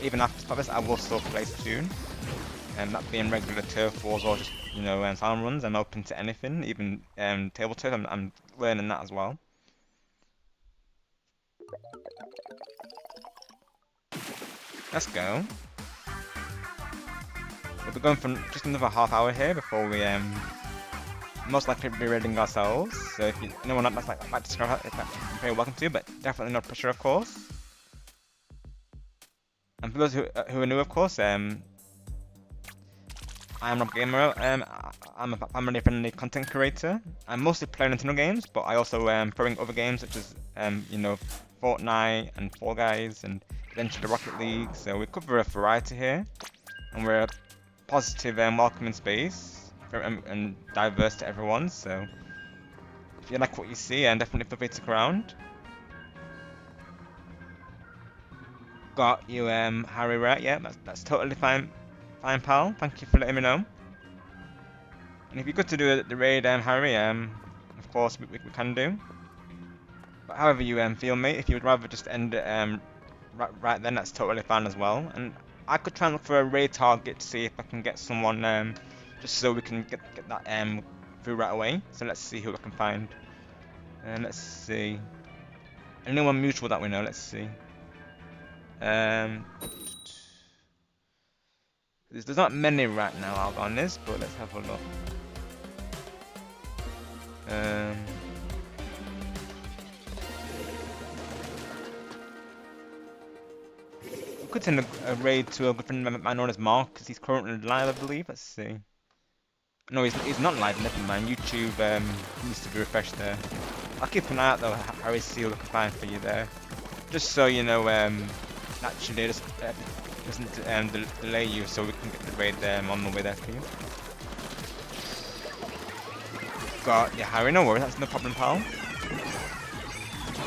Even after Splatfest, I will still play Splatoon. And that being regular turf wars or just silent runs, I'm open to anything, even table turf. I'm learning that as well. Let's go. We'll be going for just another half hour here before we most likely be raiding ourselves. So if you know that's like to subscribe, you're very welcome to, but definitely no pressure, of course. And for those who are new, of course, I am Rob Gamer. I'm a family-friendly content creator. I'm mostly playing Nintendo games, but I also playing other games such as Fortnite and Fall Guys and eventually Rocket League. So we cover a variety here, and we're a positive and welcoming space and diverse to everyone. So if you like what you see, and definitely feel free to stick around. Got you, Harry, right? Yeah, that's totally fine, pal. Thank you for letting me know. And if you're good to do the raid, Harry, of course we can do. But however you feel, mate. If you would rather just end it right then, that's totally fine as well. And I could try and look for a raid target to see if I can get someone just so we can get that through right away. So let's see who I can find. Let's see. Anyone mutual that we know. Let's see. There's not many right now, I'll be honest, but let's have a look. We could send a raid to a good friend of mine known as Mark, because he's currently live, I believe. Let's see. No, he's not live, never mind. YouTube needs to be refreshed there. I'll keep an eye out though, Harry, see what I can find for you there. Just so you know, naturally it doesn't delay you, so we can get the raid on the way there for you. Got yeah, Harry, no worries, that's no problem, pal.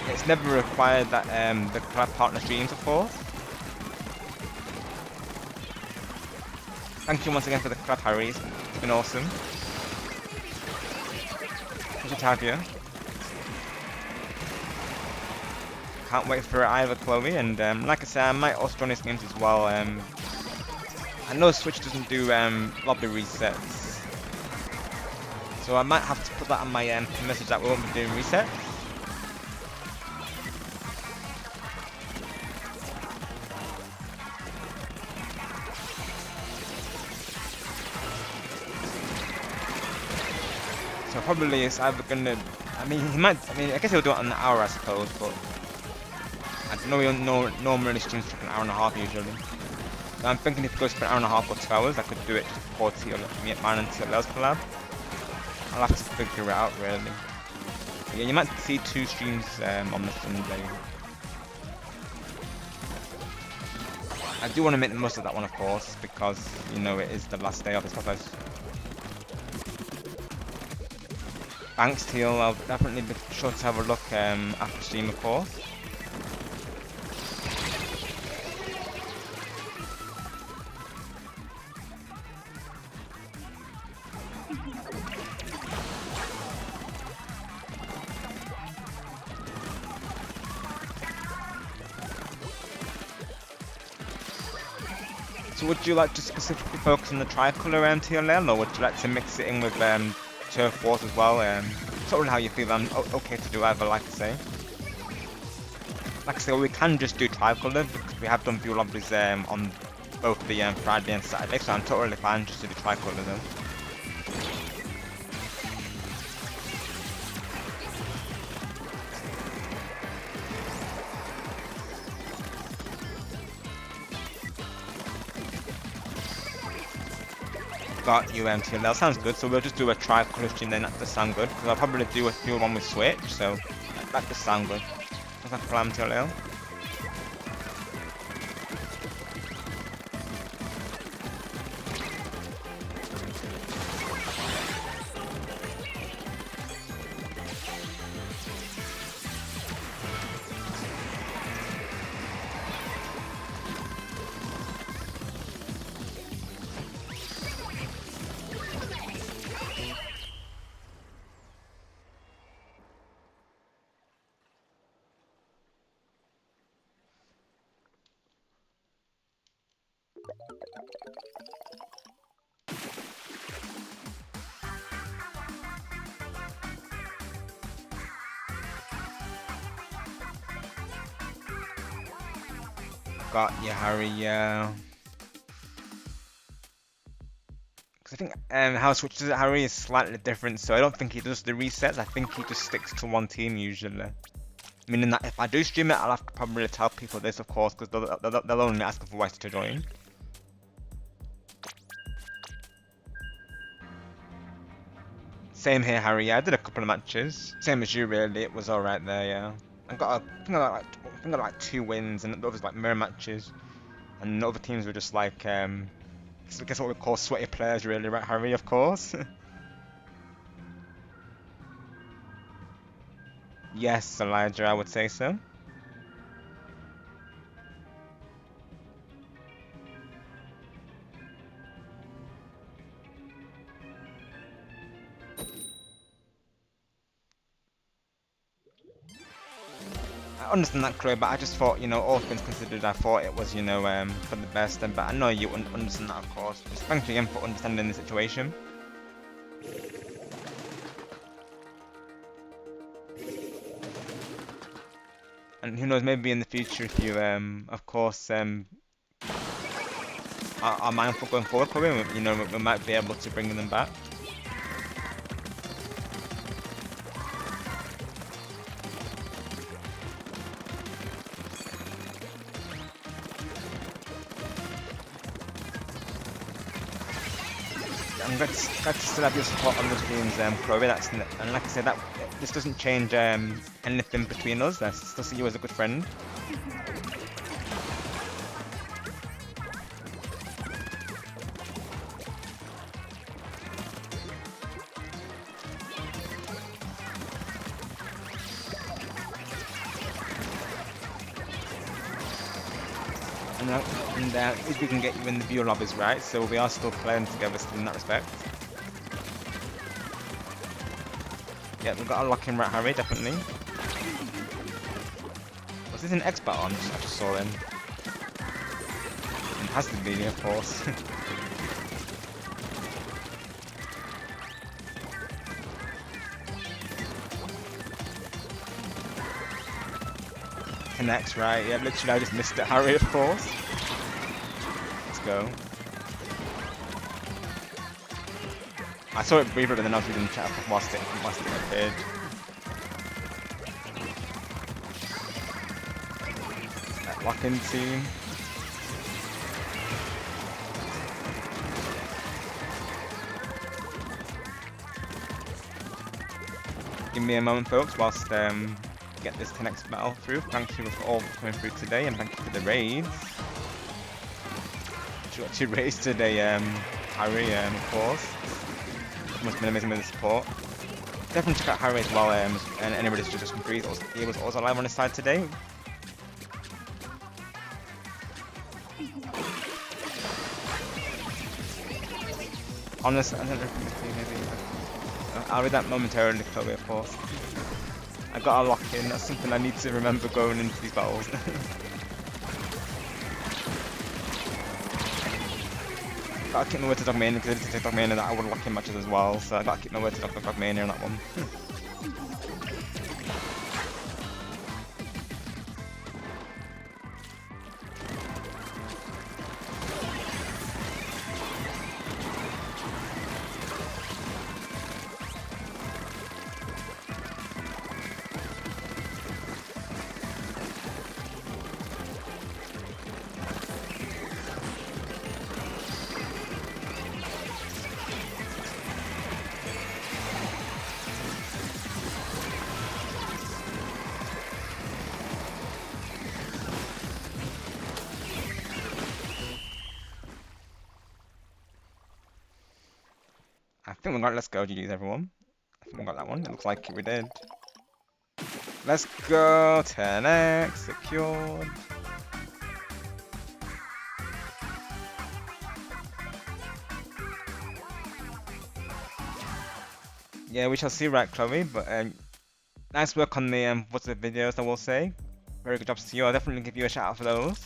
It's never required that the collab partner streams, of course. Thank you once again for the collab, Harry. It's been awesome. Good to have you. Can't wait for it either, Chloe. And like I said, I might also join these games as well. I know Switch doesn't do lobby resets, so I might have to put that on my message that we won't be doing resets. So probably it's either gonna. I mean, he might. I mean, I guess he'll do it on an hour, I suppose. But I know he normally streams for an hour and a half usually. So I'm thinking if it goes for an hour and a half or 2 hours, I could do it just before mine and TLL's collab. I'll have to figure it out really. But yeah, you might see 2 streams on the Sunday. I do want to make the most of that one, of course, because you know it is the last day of the Splatfest. Thanks, Teal. I'll definitely be sure to have a look after stream, of course. So would you like to specifically focus on the tricolour TLL, or would you like to mix it in with turf wars as well? Sort of how you feel. I'm okay to do either, like I say. Like I say, we can just do tricolour because we have done view lobbies on both the Friday and Saturday, so I'm totally fine just to do tricolour though. Got you, TLL. Sounds good. So we'll just do a tricolour stream then. That does sound good. Because I'll probably do a few one with Switch. So that does sound good. What's that plan, TLL? Got you, Harry, yeah. Because I think how Switch does it, Harry, is slightly different, so I don't think he does the resets, I think he just sticks to one team usually. Meaning that if I do stream it, I'll have to probably tell people this, of course, because they'll only ask for West to join. Same here, Harry, yeah, I did a couple of matches. Same as you, really, it was alright there, yeah. I got I think I got like 2 wins, and the others like mirror matches. And the other teams were just like, I guess what we call sweaty players, really, right, Harry, of course? Yes, Elijah, I would say so. I understand that, Chloe, but I just thought, you know, all things considered, I thought it was, you know, for the best. But I know you understand that, of course. Just thank you again for understanding the situation. And who knows, maybe in the future, if you, of course, are mindful going forward, Chloe, you know, we might be able to bring them back. I'm glad to still have your support on the streams, Chloe. And like I said, this doesn't change anything between us. I still see you as a good friend. And if we can get you in the viewer lobbies, right? So we are still playing together still in that respect. Yeah, we've got a lock in right, Harry, definitely. Was this an X-Bat on? I just saw him. It has to be, of course. Connects, right? Yeah, literally I just missed it, Harry, of course. Let's go. I saw it briefly, but then I was reading the chat whilst it appeared. That lock-in team. Give me a moment, folks, whilst get this 10x battle through. Thank you for all for coming through today, and thank you for the raids. She got 2 raids today, Harry, of course. Must have been amazing with the support. Definitely check out Harry as well, and anybody who's just come through. He was also live on his side today. Honest, I don't know if maybe. I'll read that momentarily, Chloe, of course. I got a lock in, that's something I need to remember going into these battles. Gotta keep my word to Dog Mania because if it's Dog Mania that I would lock in matches as well, so I gotta keep my word to Dog Mania on that one. I think we got let's go GG's everyone. I think we got that one. It looks like we did. Let's go 10x secured. Yeah, we shall see, right, Chloe, but nice work on the what's the videos, I will say. Very good job to you. I'll definitely give you a shout out for those.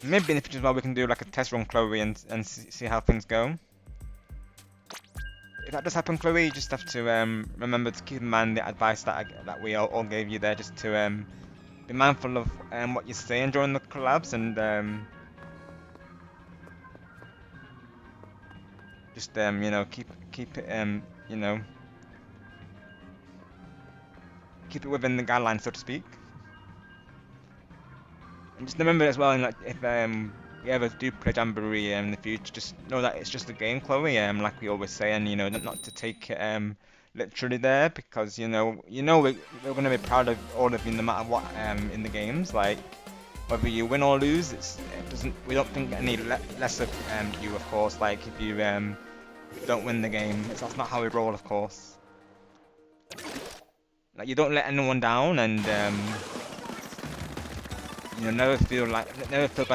Maybe in the future as well we can do like a test run, Chloe, and see how things go. If that does happen, Chloe, you just have to remember to keep in mind the advice that we all gave you there, just to be mindful of what you're saying during the collabs, and just you know, keep it you know, keep it within the guidelines, so to speak. And just remember as well, like if you ever do play Jamboree in the future, just know that it's just a game, Chloe. Like we always say, and you know, not to take it literally there, because you know we're gonna be proud of all of you no matter what in the games. Like whether you win or lose, it doesn't. We don't think any less of you, of course. Like if you don't win the game, that's not how we roll, of course. Like you don't let anyone down, and you know, never feel bad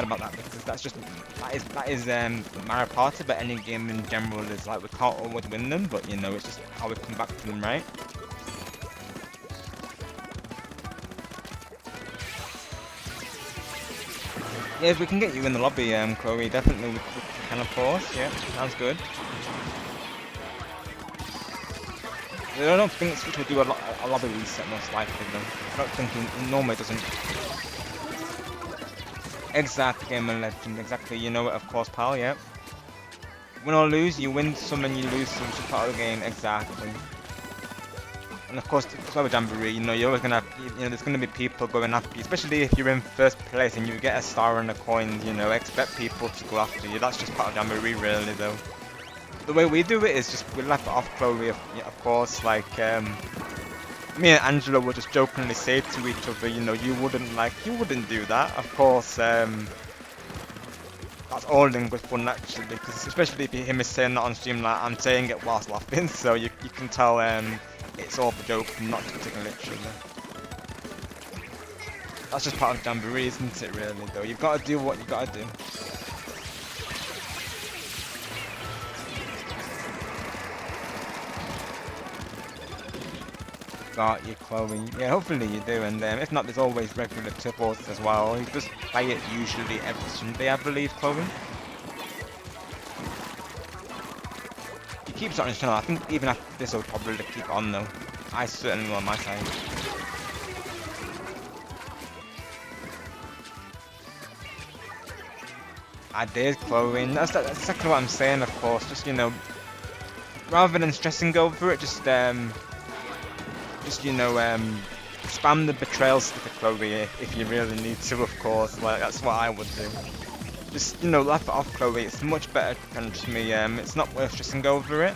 about that, because that is Mario Party, but any game in general is like we can't always win them, but you know, it's just how we come back to them, right? Yeah, if we can get you in the lobby, Chloe, definitely we can, of course. Yeah, sounds good. I don't think Switch will do a lobby reset most likely though. I don't think it normally doesn't. Exactly, Game and Legend, exactly, you know it, of course, pal, yep. Win or lose, you win some and you lose some, which is part of the game, exactly. And of course, with Jamboree, you know, you're always gonna have, you know, there's gonna be people going after you, especially if you're in first place and you get a star and a coin, you know, expect people to go after you. That's just part of Jamboree, really, though. The way we do it is just, we laugh it off, Chloe, of course, like, me and Angela would just jokingly say to each other, you know, you wouldn't do that, of course. That's all in good fun actually, because especially if you hear me saying that on stream, like I'm saying it whilst laughing, so you can tell it's all for joke and not taken literally. That's just part of Jamboree, isn't it? Really, though, you've got to do what you got to do. Got you, Chloe. Yeah, hopefully you do, and if not, there's always regular tutorials as well. You just play it usually every Sunday, I believe, Chloe. He keeps it on his channel. I think even after this, will probably keep it on though. I certainly will on my side. I did, Chloe, and that's exactly what I'm saying. Of course, just rather than stressing over it, just spam the betrayal sticker, Chloe, if you really need to, of course. Like, that's what I would do. Just, laugh it off, Chloe. It's much better than just me. It's not worth stressing over it.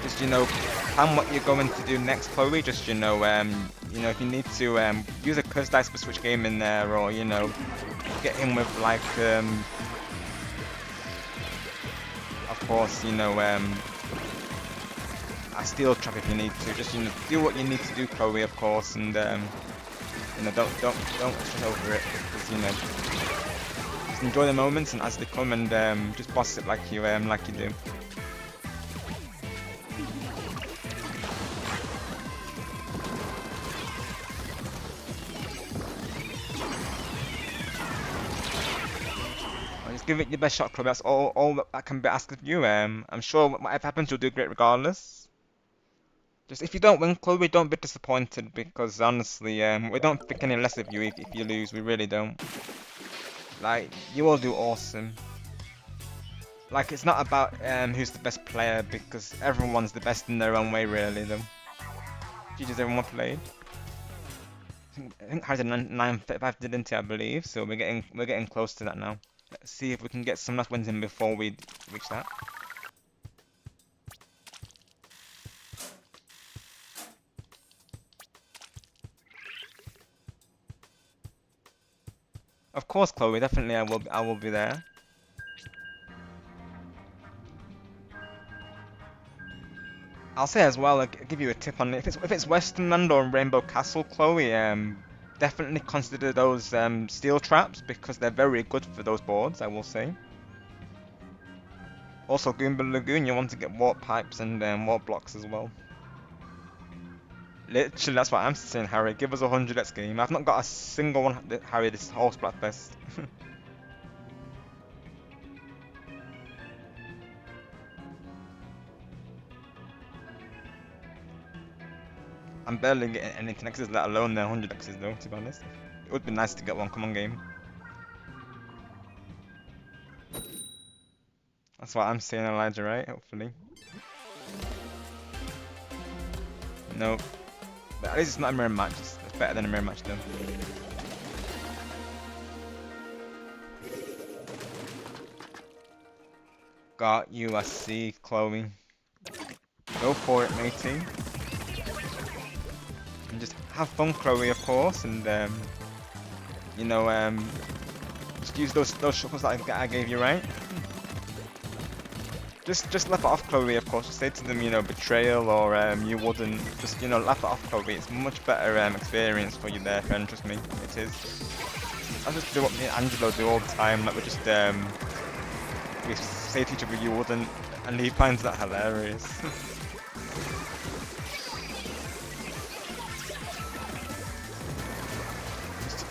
Just, plan what you're going to do next, Chloe. Just, if you need to use a curse dice for switch game in there, or get in with like of course a steel trap if you need to. Just do what you need to do, Chloe, of course, and don't stress over it, because just enjoy the moments and as they come, and just boss it like you do. Give it your best shot, Chloe. That's all that can be asked of you. I'm sure whatever happens, you'll do great regardless. Just if you don't win, Chloe, don't be disappointed, because honestly, we don't think any less of you if you lose. We really don't. Like, you all do awesome. Like, it's not about who's the best player, because everyone's the best in their own way, really. Though. GG's everyone played. I think Harri did 9.5, didn't he? I believe. So we're getting close to that now. Let's see if we can get some last wins in before we reach that. Of course, Chloe. Definitely, I will be there. I'll say as well. I'll give you a tip on it. If it's Westernland or Rainbow Castle, Chloe, definitely consider those steel traps, because they're very good for those boards, I will say. Also, Goomba Lagoon, you want to get warp pipes and warp blocks as well. Literally, that's what I'm saying, Harry. Give us 100x game. I've not got a single one, Harry, this whole Splatfest. I'm barely getting anything X's, let alone the 100 X's though, to be honest. It would be nice to get one, come on game. That's what I'm saying, Elijah, right? Hopefully. No. But at least it's not a mirror match, it's better than a mirror match though. Got you, I see, Chloe. Go for it, matey. And just have fun, Chloe, of course, and just use those shuffles that I gave you, right? Just laugh it off, Chloe, of course. Just say to them, betrayal, or you wouldn't. Just laugh it off, Chloe. It's much better experience for you there, friend. Trust me, it is. I just do what me and Angelo do all the time. Like we say to each other, you wouldn't, and he finds that hilarious.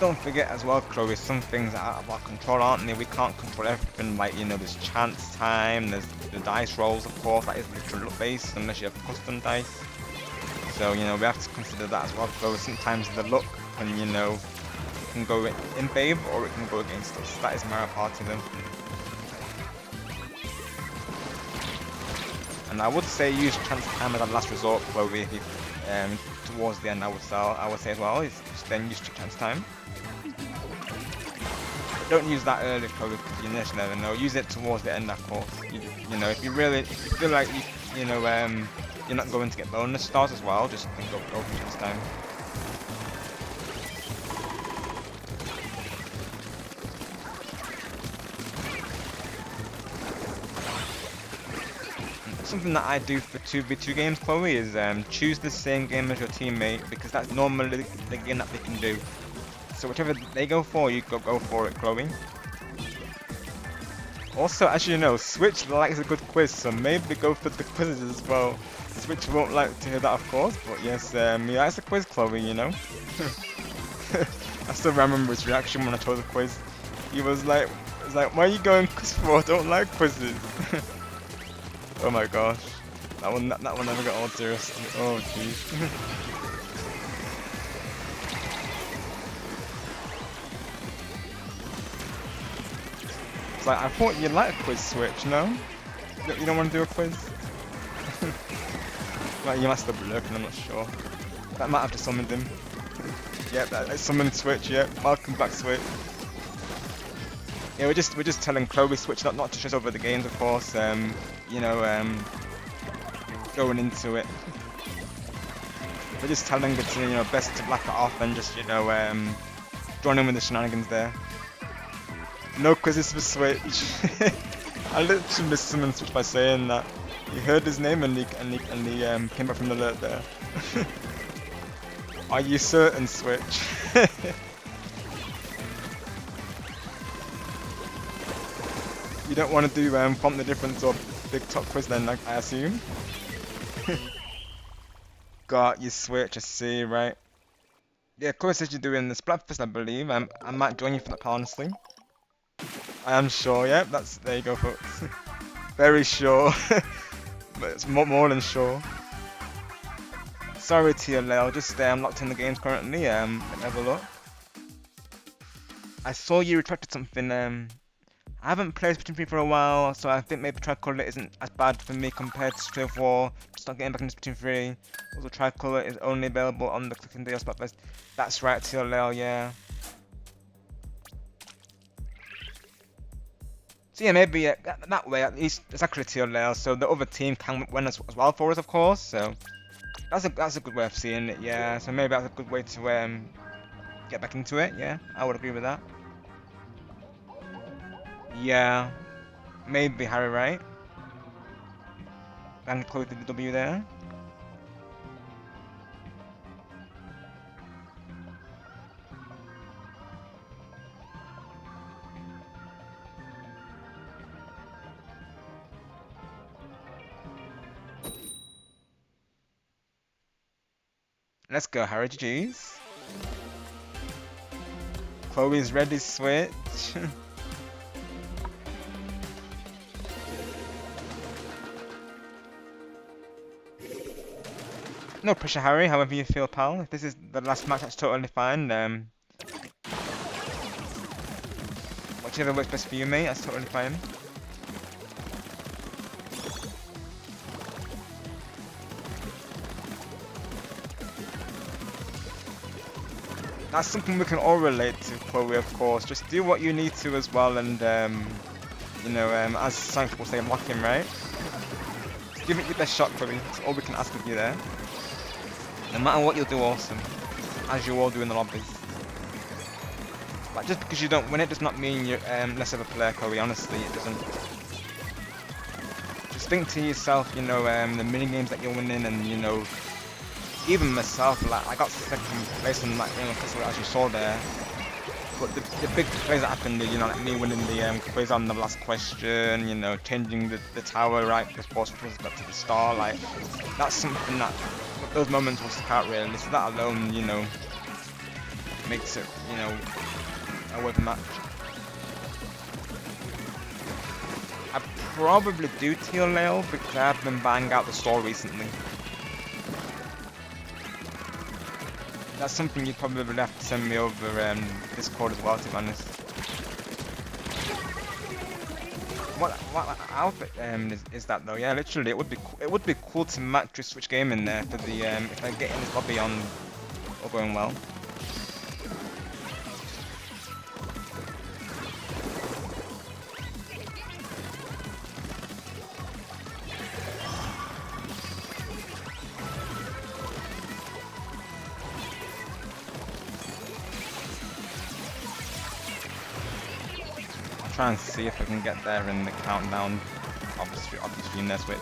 Don't forget as well, Chloe, some things are out of our control, aren't they? We can't control everything, like, there's chance time, there's the dice rolls, of course, that is literal luck based, unless you have custom dice. So, we have to consider that as well, Chloe. Sometimes the luck can go in favour, or it can go against us. That is Mario Party, though. And I would say use chance time as a last resort, Chloe, if you, towards the end, I would say as well, is just then use chance time. Don't use that early, Chloe, because you just never know. Use it towards the end, of course. If you feel like you know, you're not going to get bonus stars as well. Just think go for it this time. Something that I do for 2v2 games, Chloe, is choose the same game as your teammate because that's normally the game that they can do. So whichever they go for, you go for it, Chloe. Also, as you know, Switch likes a good quiz, so maybe go for the quizzes as well. Switch won't like to hear that, of course, but yes, he likes the quiz, Chloe, you know. I still remember his reaction when I told the quiz. He was like, why are you going quiz for? I don't like quizzes. Oh my gosh, that one never got old, seriously. Oh jeez. It's like, I thought you'd like a quiz, Switch, no? You don't want to do a quiz? Like, you must have been lurking, I'm not sure. That might have just summoned him. Yep, that summoned Switch, yep. Welcome back, Switch. Yeah, we're just telling Chloe Switch not to stress over the games, of course. You know, going into it. We're just telling her to, you know, best to laugh it off and just, you know, join in with the shenanigans there. No quizzes for Switch. I literally missed someone Switch by saying that. He heard his name and he came back from the alert there. Are you certain, Switch? You don't want to do Prompt the Difference or Big Top Quiz then, I assume? Got you, Switch, I see, right. Yeah, of course, as you're doing the Splatfest, I believe. I might join you for that, honestly. I am sure, yeah, there you go, folks. Very sure. But it's more than sure. Sorry to you, Leo, just I'm locked in the games currently, let me have a look. I saw you retracted something, I haven't played Splatoon 3 for a while, so I think maybe Tricolor isn't as bad for me compared to Splatoon 4. Just not getting back into Splatoon 3. Also, Tricolor is only available on the Clicking Deal Splatfest. That's right, Teal Leo, yeah. So yeah, maybe that way at least it's actually Teal Leo, so the other team can win as well for us, of course. So that's a good way of seeing it, yeah. So maybe that's a good way to get back into it, yeah. I would agree with that. Yeah, maybe Harry, right? And close the W there. Let's go, Harry, GG's. Chloe's ready, Switch. No pressure, Harry, however you feel, pal. If this is the last match, that's totally fine. Whichever works best for you, mate, that's totally fine. That's something we can all relate to, Chloe, of course. Just do what you need to as well, and you know, as some people say, lock him, right? Just give it your best shot, Chloe. That's all we can ask of you there. No matter what you'll do, awesome, as you all do in the lobbies. Like, just because you don't win it does not mean you're less of a player, Chloe. Honestly, it doesn't. Just think to yourself, you know, the mini games that you're winning, and you know. Even myself, like I got second place on that game, as you saw there. But the big plays that happened, you know, like me winning the quiz on the last question, you know, changing the tower right before Splatfest got to the star, like that's something that those moments will stick out really. So that alone, you know, makes it, you know, a worth a match. I probably do Teal Leo because I have been banging out the store recently. That's something you'd probably have to send me over Discord as well, to be honest. What outfit is that though? Yeah, literally, it would be cool to match your Switch game in there for the if I get in this lobby on all going well. try and see if I can get there in the countdown of the stream there, Switch.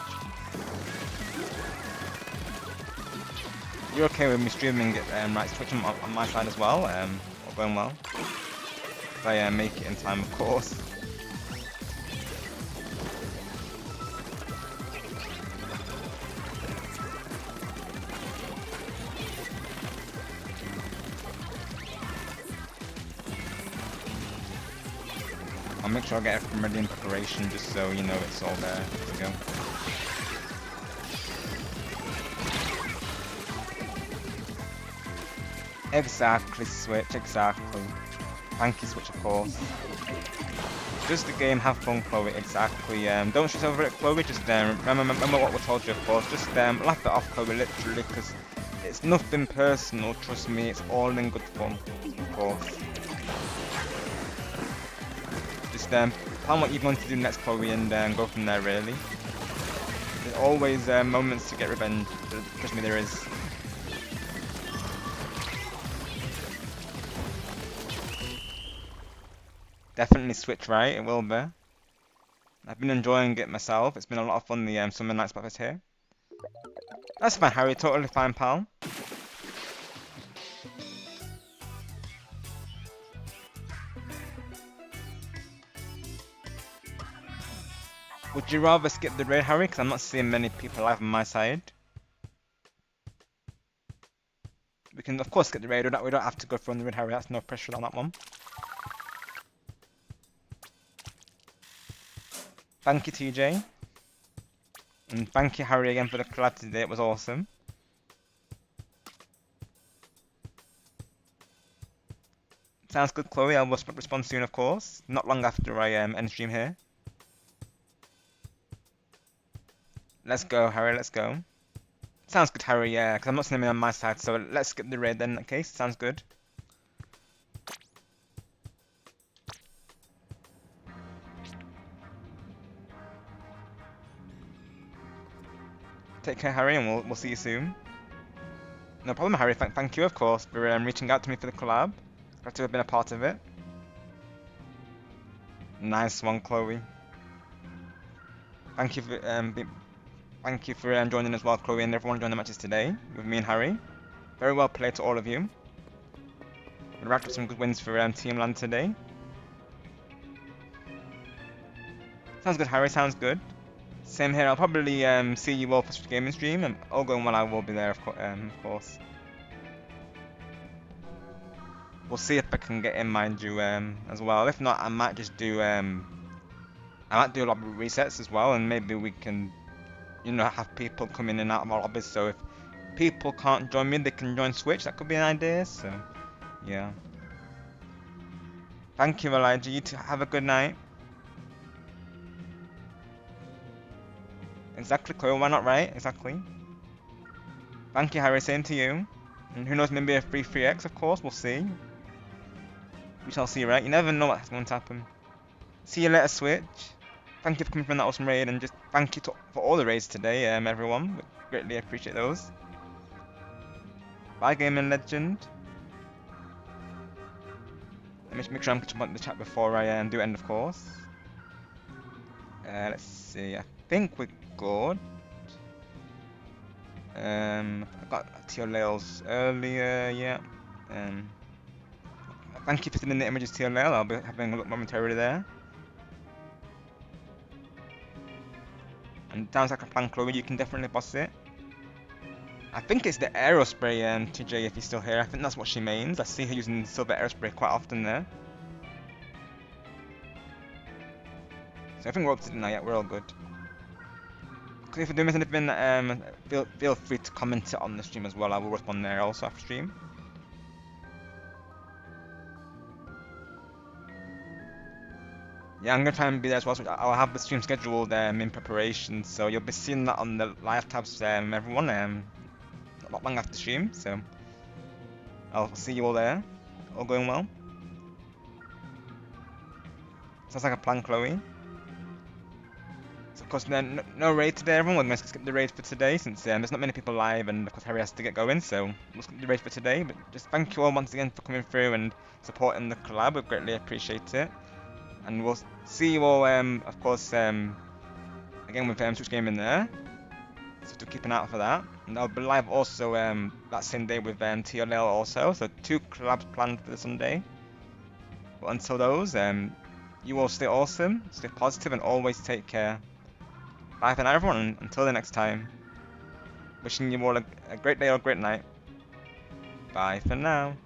You're okay with me streaming it right, Twitch on my side as well, all going well. If I make it in time, of course. I'll make sure I get everything ready in preparation just so you know it's all there to go. Exactly, Switch, exactly. Thank you, Switch, of course. Just the game, have fun, Chloe, exactly. Don't stress over it, Chloe, just remember what we told you, of course. Just laugh it off, Chloe, literally, because it's nothing personal, trust me, it's all in good fun, of course. Just plan what you're going to do next, Chloe, and go from there, really. There's always moments to get revenge, trust me, there is. Definitely Switch, right? It will be. I've been enjoying it myself. It's been a lot of fun, the Summer Night Splatfest here. That's fine, Harry. Totally fine, pal. Would you rather skip the raid, Harry? Because I'm not seeing many people live on my side. We can, of course, skip the raid. We don't have to go through on the raid, Harry. That's no pressure on that one. Thank you, TJ. And thank you, Harry, again for the collab today. It was awesome. Sounds good, Chloe. I will respond soon, of course. Not long after I end stream here. Let's go, Harry. Let's go. Sounds good, Harry. Yeah, because I'm not seeing him on my side. So let's skip the raid then. In that case, sounds good. Take care, Harry, and we'll see you soon. No problem, Harry. Thank you, of course, for reaching out to me for the collab. Glad to have been a part of it. Nice one, Chloe. Thank you for joining as well, Chloe, and everyone joining the matches today with me and Harry. Very well played to all of you. We wrapped up some good wins for Team Land today. Sounds good, Harry. Sounds good. Same here. I'll probably see you all for gaming stream, and all going well, I will be there, of course. We'll see if I can get in, mind you, as well. If not, I might just do I might do a lobby resets as well, and maybe we can, you know, have people come in and out of our lobbies. So if people can't join me, they can join Switch. That could be an idea. So, yeah. Thank you, Elijah. You too. Have a good night. Exactly, Chloe. Why not, right? Exactly. Thank you, Harry. Same to you. And who knows, maybe a free 3x, of course. We'll see. We shall see, right? You never know what's going to happen. See you later, Switch. Thank you for coming from that awesome raid, and just thank you for all the raids today, everyone. We greatly appreciate those. Bye, Gaming Legend. Let me make sure I'm catching up on the chat before I do end, of course. Let's see. I think we're good. I got TLLs earlier, yeah. Thank you for sending the images to TLL. I'll be having a look momentarily there. And sounds like a plan, Chloe. You can definitely boss it. I think it's the aerospray, TJ, if you're still here. I think that's what she means. I see her using silver aerospray quite often there. So I think we're up to the night. We're all good. If you're doing anything, feel free to comment it on the stream as well. I will respond there also after stream. Yeah, I'm gonna try and be there as well. So I'll have the stream scheduled in preparation, so you'll be seeing that on the live tabs, everyone. Not long after stream, so I'll see you all there. All going well. Sounds like a plan, Chloe. So of course, no raid today, everyone. We're going to skip the raid for today since there's not many people live, and of course Harry has to get going. So we'll skip the raid for today. But just thank you all once again for coming through and supporting the collab. We greatly appreciate it. And we'll see you all, of course, again with Switch Gaming there. So to keep an eye out for that. And I'll be live also that same day with TLL also. So 2 collabs planned for the Sunday. But until those, you all stay awesome, stay positive, and always take care. Bye for now, everyone, and until the next time. Wishing you all a great day or a great night. Bye for now.